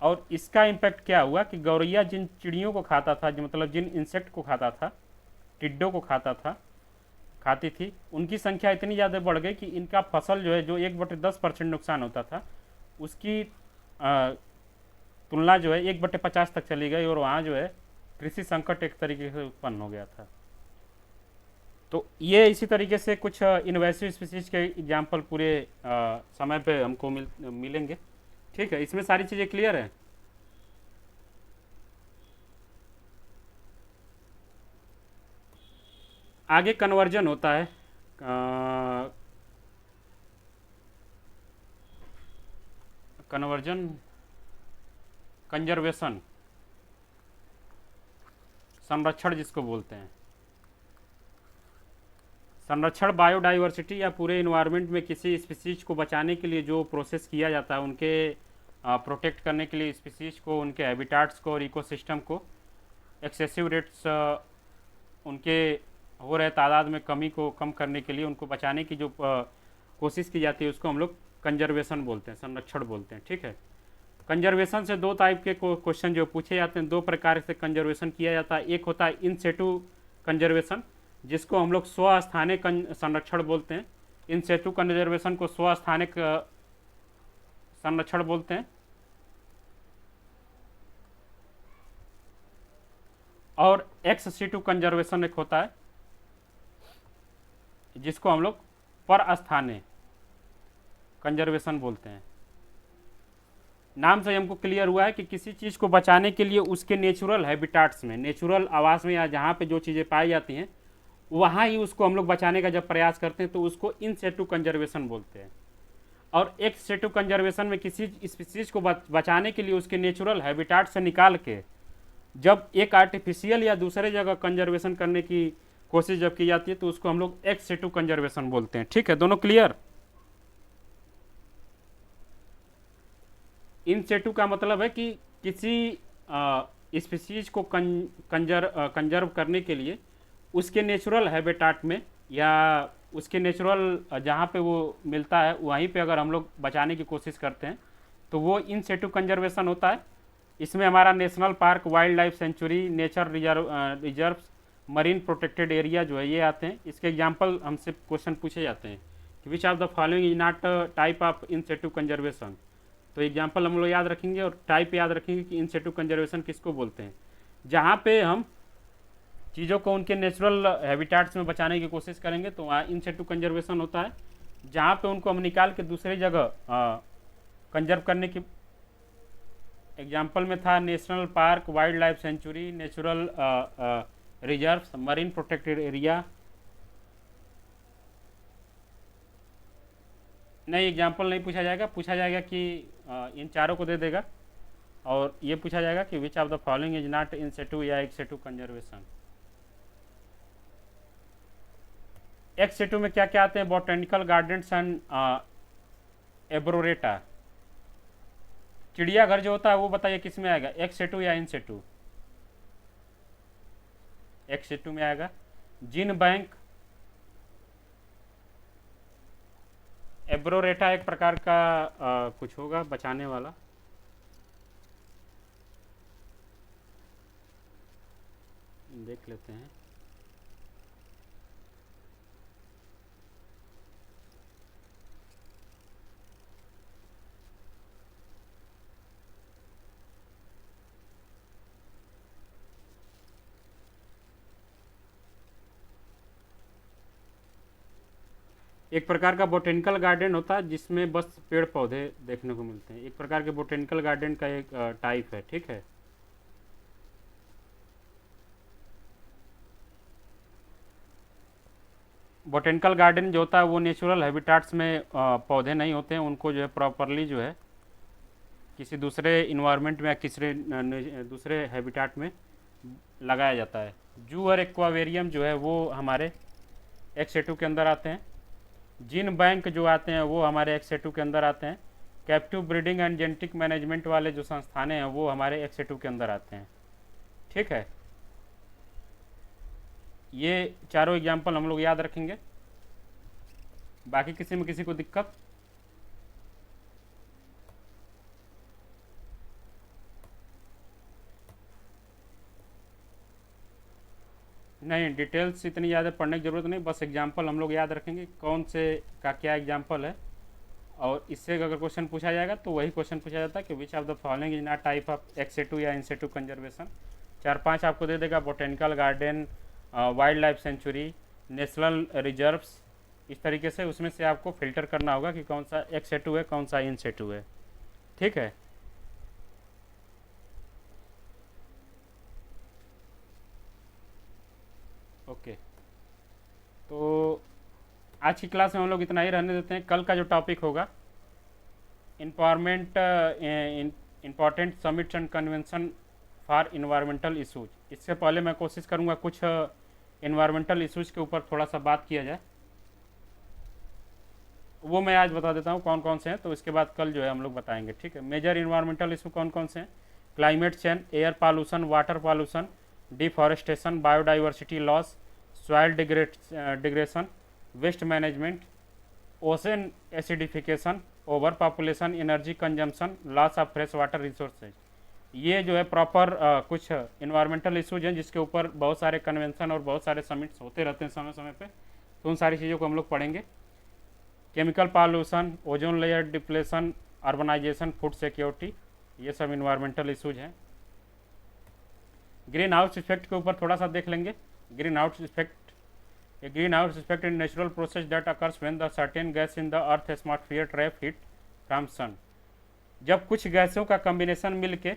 और इसका इम्पैक्ट क्या हुआ कि गौरैया जिन चिड़ियों को खाता था, जो मतलब जिन इंसेक्ट को खाता था, टिड्डों को खाता था, खाती थी, उनकी संख्या इतनी ज़्यादा बढ़ गई कि इनका फसल जो है, जो 1/10% नुकसान होता था, उसकी आ, तुलना जो है 1/50 तक चली गई। और वहाँ जो है कृषि संकट एक तरीके से उत्पन्न हो गया था। तो ये इसी तरीके से कुछ इन्वेसिव स्पीसीज के एग्जाम्पल पूरे समय पे हमको मिलेंगे। ठीक है, इसमें सारी चीज़ें क्लियर है। आगे कन्वर्जन होता है। कन्वर्जन, कंजर्वेशन, संरक्षण जिसको बोलते हैं। संरक्षण बायोडाइवर्सिटी या पूरे इन्वायरमेंट में किसी स्पीसीज को बचाने के लिए जो प्रोसेस किया जाता है, उनके प्रोटेक्ट करने के लिए स्पीसीज को, उनके हैबिटाट्स को और इकोसिस्टम को एक्सेसिव रेट्स उनके हो रहे तादाद में कमी को कम करने के लिए, उनको बचाने की जो कोशिश की जाती है, उसको हम लोग कंजर्वेशन बोलते हैं, संरक्षण बोलते हैं। ठीक है, कंजर्वेशन से दो टाइप के क्वेश्चन जो पूछे जाते हैं, दो प्रकार से कंजर्वेशन किया जाता है। एक होता है इन सेटू कंजर्वेशन, जिसको हम लोग स्वस्थानिक संरक्षण बोलते हैं। इन सेटू कंजर्वेशन को स्वस्थानिक संरक्षण बोलते हैं। और एक्स सीटू कंजर्वेशन एक होता है, जिसको हम लोग पर स्थानीय कंजर्वेशन बोलते हैं। नाम से हमको क्लियर हुआ है कि किसी चीज़ को बचाने के लिए उसके नेचुरल हैबिटाट्स में, नेचुरल आवास में, या जहाँ पे जो चीज़ें पाई जाती हैं वहाँ ही उसको हम लोग बचाने का जब प्रयास करते हैं तो उसको इन सेटू कंजर्वेशन बोलते हैं। और एक्स सेटू कंजर्वेशन में किसी स्पीसीज को बचाने के लिए उसके नेचुरल हैबिटाट से निकाल के जब एक आर्टिफिशियल या दूसरे जगह कंजर्वेशन करने की कोशिश जब की जाती है तो उसको हम लोग एक्स सेटू कंजर्वेशन बोलते हैं। ठीक है, दोनों क्लियर। इन सेटू का मतलब है कि किसी स्पीसीज को कंजर्व करने के लिए उसके नेचुरल हैबिटाट में या उसके नेचुरल जहाँ पे वो मिलता है वहीं पे अगर हम लोग बचाने की कोशिश करते हैं तो वो इन सेटू कंजर्वेशन होता है। इसमें हमारा national park, wild life sanctuary, nature reserves, marine protected area जो है ये आते हैं। इसके एग्जाम्पल हमसे क्वेश्चन पूछे जाते हैं कि which of the following is not type of in situ conservation. तो एग्जाम्पल हम लोग याद रखेंगे और टाइप याद रखेंगे कि इन सेटू कंजर्वेशन किसको बोलते हैं। जहाँ पे हम चीज़ों को उनके नेचुरल हैबिटाट्स में बचाने की कोशिश करेंगे तो वहाँ इन सेटू कंजर्वेशन होता है। जहाँ पे उनको हम निकाल के दूसरी जगह कंजर्व करने की, एग्जाम्पल में था national park, wild life sanctuary, natural reserves, marine protected area. नहीं, एग्जाम्पल नहीं पूछा जाएगा, पूछा जाएगा कि इन चारों को दे देगा और ये पूछा जाएगा कि which of the following is not in situ या ex situ conservation. Ex situ में क्या क्या आते हैं? Botanical gardens and arboreta. चिड़ियाघर जो होता है वो बताइए किस में आएगा, एक्स सेटू या इन सेटू? एक्स सेटू में आएगा। जिन बैंक, एब्रोरेटा एक प्रकार का कुछ होगा बचाने वाला। देख लेते हैं। एक प्रकार का बोटेनिकल गार्डन होता है जिसमें बस पेड़ पौधे देखने को मिलते हैं। एक प्रकार के बोटेनिकल गार्डन का एक टाइप है। ठीक है, बोटेनिकल गार्डन जो होता है वो नेचुरल हैबिटाट्स में पौधे नहीं होते हैं, उनको जो है प्रॉपरली जो है किसी दूसरे इन्वायरमेंट में या किसी दूसरे हैबिटाट में लगाया जाता है। जू और एक्वावेरियम जो है वो हमारे एक्स सेटू के अंदर आते हैं। जिन बैंक जो आते हैं वो हमारे एक्स सेटू के अंदर आते हैं। Captive breeding and genetic management वाले जो संस्थानें हैं वो हमारे एक्स सेटू के अंदर आते हैं। ठीक है, ये चारों एग्जाम्पल हम लोग याद रखेंगे। बाकी किसी में किसी को दिक्कत? नहीं, डिटेल्स इतनी ज़्यादा पढ़ने की ज़रूरत नहीं, बस एग्जाम्पल हम लोग याद रखेंगे कौन से का क्या एग्जाम्पल है। और इससे अगर क्वेश्चन पूछा जाएगा तो वही क्वेश्चन पूछा जाता है कि which of the following is not type of ex situ या इंसेटू कंजर्वेशन। चार पांच आपको दे देगा, botanical garden, wildlife sanctuary, national reserves. इस तरीके से उसमें से आपको फिल्टर करना होगा कि कौन सा एक्सेटू है, कौन सा इंसेटू है। ठीक है, ओके। तो आज की क्लास में हम लोग इतना ही रहने देते हैं। कल का जो टॉपिक होगा, important important summits and convention for environmental issues. इससे पहले मैं कोशिश करूँगा कुछ इन्वायरमेंटल इशूज़ के ऊपर थोड़ा सा बात किया जाए, वो मैं आज बता देता हूँ कौन कौन से हैं, तो इसके बाद कल जो है हम लोग बताएंगे। ठीक है, मेजर इन्वायरमेंटल इशू कौन कौन से हैं? Climate change, air pollution, water pollution, deforestation, biodiversity loss, soil degradation, waste management, ocean acidification, over population, energy consumption, loss of fresh water resources. ये जो है प्रॉपर कुछ इन्वायरमेंटल इशूज हैं जिसके ऊपर बहुत सारे कन्वेंशन और बहुत सारे समिट्स होते रहते हैं समय समय पे। तो उन सारी चीज़ों को हम लोग पढ़ेंगे। Chemical pollution, ozone layer depletion, urbanisation, food security, ये सब इन्वायरमेंटल इशूज हैं। ग्रीन हाउस इफेक्ट के ऊपर थोड़ा सा देख लेंगे। Green house effect, a green house effect in natural process that occurs when the certain gas in the earth atmosphere trap heat from sun. जब कुछ गैसों का कम्बिनेशन मिल के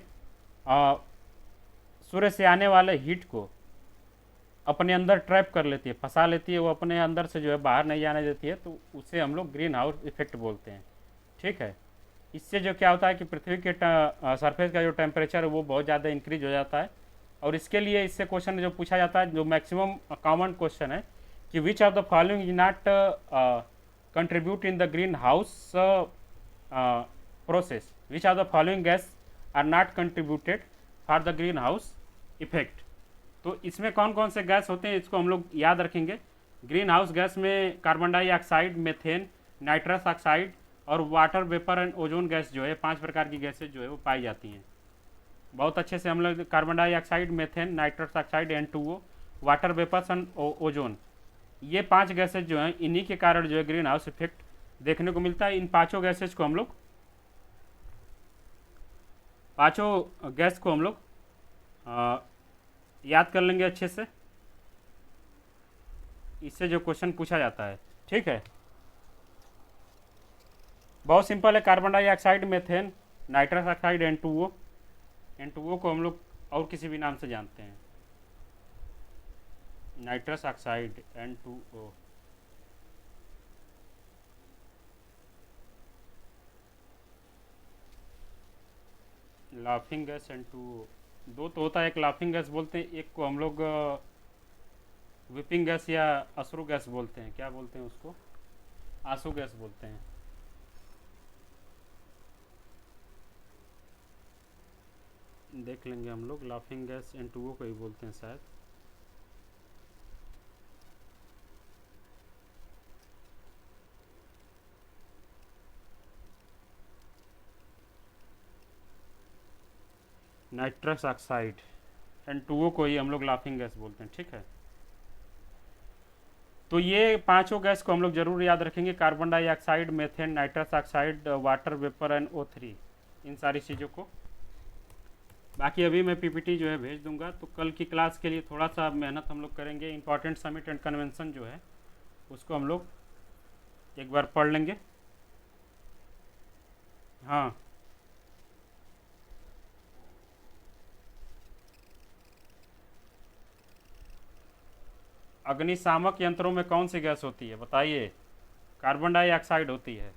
सूर्य से आने वाले हीट को अपने अंदर ट्रैप कर लेती है, फंसा लेती है, वो अपने अंदर से जो है बाहर नहीं आने देती है, तो उसे हम लोग ग्रीन हाउस इफेक्ट बोलते हैं। ठीक है, इससे जो क्या होता है कि पृथ्वी के सरफेस का जो टेम्परेचर है वो बहुत ज़्यादा इंक्रीज हो जाता है। और इसके लिए इससे क्वेश्चन जो पूछा जाता है, जो मैक्सिमम कॉमन क्वेश्चन है कि which of the following is not contribute in the green house process, which of the following gas are not contributed for the green house effect. तो इसमें कौन कौन से गैस होते हैं इसको हम लोग याद रखेंगे। ग्रीन हाउस गैस में carbon dioxide, methane, nitrous oxide और water vapour and ozone gas जो है, 5 प्रकार की गैसेज जो है वो पाई जाती हैं। बहुत अच्छे से हम लोग carbon dioxide, methane, nitrous oxide, N2O, water vapours and ozone, ये 5 गैसेज जो हैं, इन्हीं के कारण जो है ग्रीन हाउस इफेक्ट देखने को मिलता है। इन पाँचों गैसेज को हम लोग, पाँचों गैस को हम लोग याद कर लेंगे अच्छे से, इससे जो क्वेश्चन पूछा जाता है। ठीक है, बहुत सिंपल है। Carbon dioxide, methane, nitrous oxide, N2O। N2O को हम लोग और किसी भी नाम से जानते हैं, nitrous oxide, N2O। Laughing gas, N2O। दो तो होता है, एक लाफिंग गैस बोलते हैं, एक को हम लोग विपिंग गैस या अश्रु गैस बोलते हैं। क्या बोलते हैं उसको? आंसू गैस बोलते हैं। देख लेंगे हम लोग, लाफिंग गैस N2O को ही बोलते हैं शायद। नाइट्रस ऑक्साइड, N2O को ही हम लोग लाफिंग गैस बोलते हैं। ठीक है, तो ये पांचों गैस को हम लोग जरूर याद रखेंगे, carbon dioxide, methane, nitrous oxide, water vapour and O3, इन सारी चीज़ों को। बाकी अभी मैं पीपीटी जो है भेज दूंगा, तो कल की क्लास के लिए थोड़ा सा मेहनत हम लोग करेंगे। इंपॉर्टेंट समिट एंड कन्वेंशन जो है उसको हम लोग एक बार पढ़ लेंगे। हाँ, अग्निशामक यंत्रों में कौन सी गैस होती है बताइए? कार्बन डाइऑक्साइड होती है।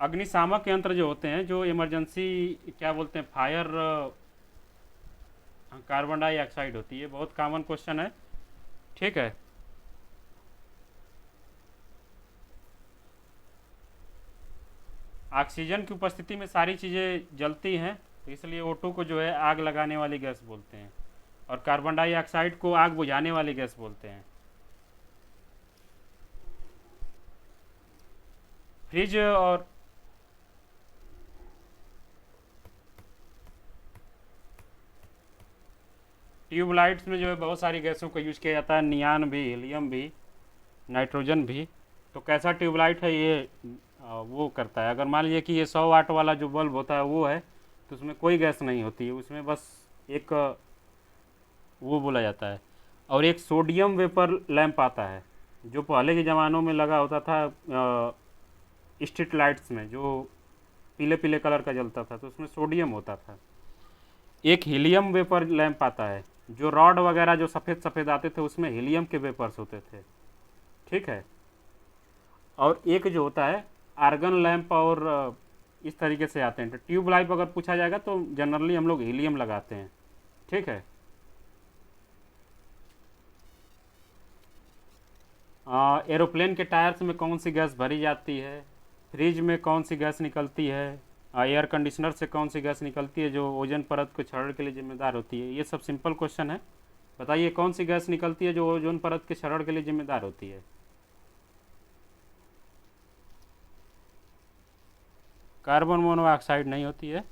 अग्निशामक यंत्र जो होते हैं, जो इमरजेंसी क्या बोलते हैं, फायर, कार्बन डाइऑक्साइड होती है। बहुत कॉमन क्वेश्चन है। ठीक है, ऑक्सीजन की उपस्थिति में सारी चीज़ें जलती हैं, तो इसलिए O2 को जो है आग लगाने वाली गैस बोलते हैं, और कार्बन डाइऑक्साइड को आग बुझाने वाली गैस बोलते हैं। फ्रिज और ट्यूबलाइट्स में जो है बहुत सारी गैसों का यूज किया जाता है, नियान भी, हीलियम भी, नाइट्रोजन भी। तो कैसा ट्यूबलाइट है ये वो करता है। अगर मान लीजिए कि ये 100 वाट वाला जो बल्ब होता है वो है, तो उसमें कोई गैस नहीं होती है, उसमें बस एक वो बोला जाता है। और एक सोडियम वेपर लैंप आता है, जो पहले के ज़मानों में लगा होता था स्ट्रीट लाइट्स में, जो पीले पीले कलर का जलता था, तो उसमें सोडियम होता था। एक हीलियम वेपर लैंप आता है, जो रॉड वगैरह जो सफ़ेद सफ़ेद आते थे उसमें हीलियम के वेपर्स होते थे, ठीक है। और एक जो होता है आर्गन लैंप, और इस तरीके से आते हैं। तो ट्यूब लाइट अगर पूछा जाएगा तो जनरली हम लोग हीलियम लगाते हैं, ठीक है। एरोप्लेन के टायर्स में कौन सी गैस भरी जाती है? फ्रिज में कौन सी गैस निकलती है? एयर कंडीशनर से कौन सी गैस निकलती है जो ओजोन परत को क्षरण के लिए जिम्मेदार होती है? ये सब सिंपल क्वेश्चन है। बताइए कौन सी गैस निकलती है जो ओजोन परत के क्षरण के लिए जिम्मेदार होती है? कार्बन मोनोऑक्साइड नहीं होती है,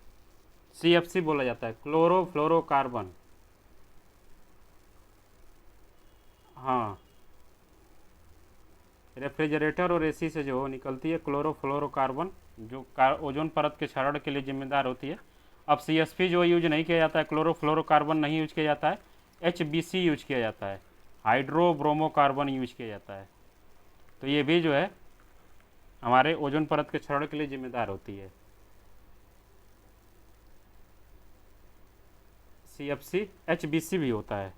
CFC बोला जाता है, क्लोरोफ्लोरोकार्बन। हाँ, रेफ्रिजरेटर और AC से जो निकलती है क्लोरोफ्लोरोकार्बन, जो ओजोन परत के क्षरण के लिए जिम्मेदार होती है। अब CFP जो यूज नहीं किया जाता है, क्लोरोफ्लोरोकार्बन नहीं यूज किया जाता है, HBC यूज किया जाता है, हाइड्रोब्रोमोकार्बन यूज किया जाता है। तो ये भी जो है हमारे ओजोन परत के क्षरण के लिए जिम्मेदार होती है। CFC HBC भी होता है।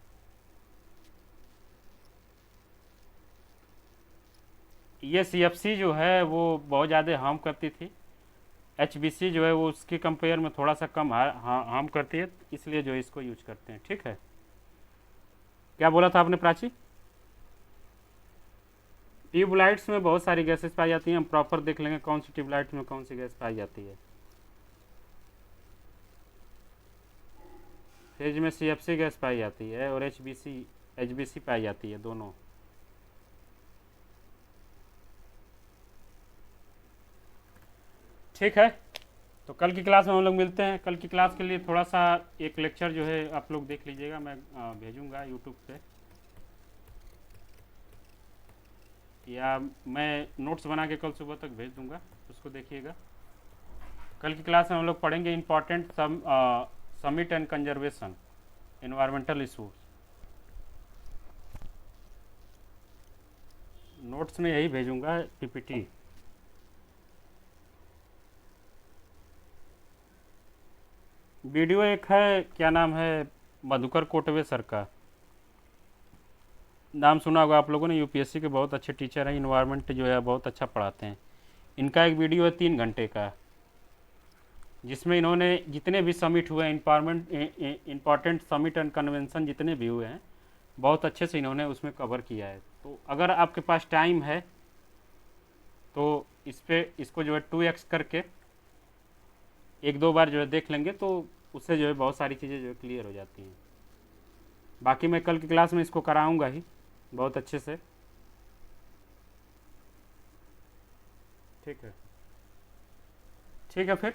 ये CFC जो है वो बहुत ज़्यादा हार्म करती थी, HBC जो है वो उसके कंपेयर में थोड़ा सा कम हार्म करती है, इसलिए जो इसको यूज करते हैं, ठीक है। क्या बोला था आपने प्राची? ट्यूबलाइट्स में बहुत सारी गैसेस पाई जाती हैं, हम प्रॉपर देख लेंगे कौन सी ट्यूबलाइट्स में कौन सी गैस पाई जाती है। फ्रिज में CFC गैस पाई जाती है और HBC पाई जाती है, दोनों। ठीक है, तो कल की क्लास में हम लोग मिलते हैं। कल की क्लास के लिए थोड़ा सा एक लेक्चर जो है आप लोग देख लीजिएगा, मैं भेजूँगा यूट्यूब पे, या मैं नोट्स बना के कल सुबह तक भेज दूँगा, उसको देखिएगा। कल की क्लास में हम लोग पढ़ेंगे important summit and conservation, environmental issues. Notes में यही भेजूँगा, PPT। वीडियो एक है, क्या नाम है, मधुकर कोटवे सर का, नाम सुना होगा आप लोगों ने, UPSC के बहुत अच्छे टीचर हैं, इन्वायरमेंट जो है बहुत अच्छा पढ़ाते हैं। इनका एक वीडियो है 3 घंटे का, जिसमें इन्होंने जितने भी समिट हुए, इम्पॉर्टेंट समिट एंड कन्वेंशन जितने भी हुए हैं, बहुत अच्छे से इन्होंने उसमें कवर किया है। तो अगर आपके पास टाइम है तो इसको जो है 2x करके 1-2 बार जो है देख लेंगे, तो उससे जो है बहुत सारी चीज़ें जो है क्लियर हो जाती हैं। बाकी मैं कल की क्लास में इसको कराऊंगा ही बहुत अच्छे से, ठीक है। ठीक है फिर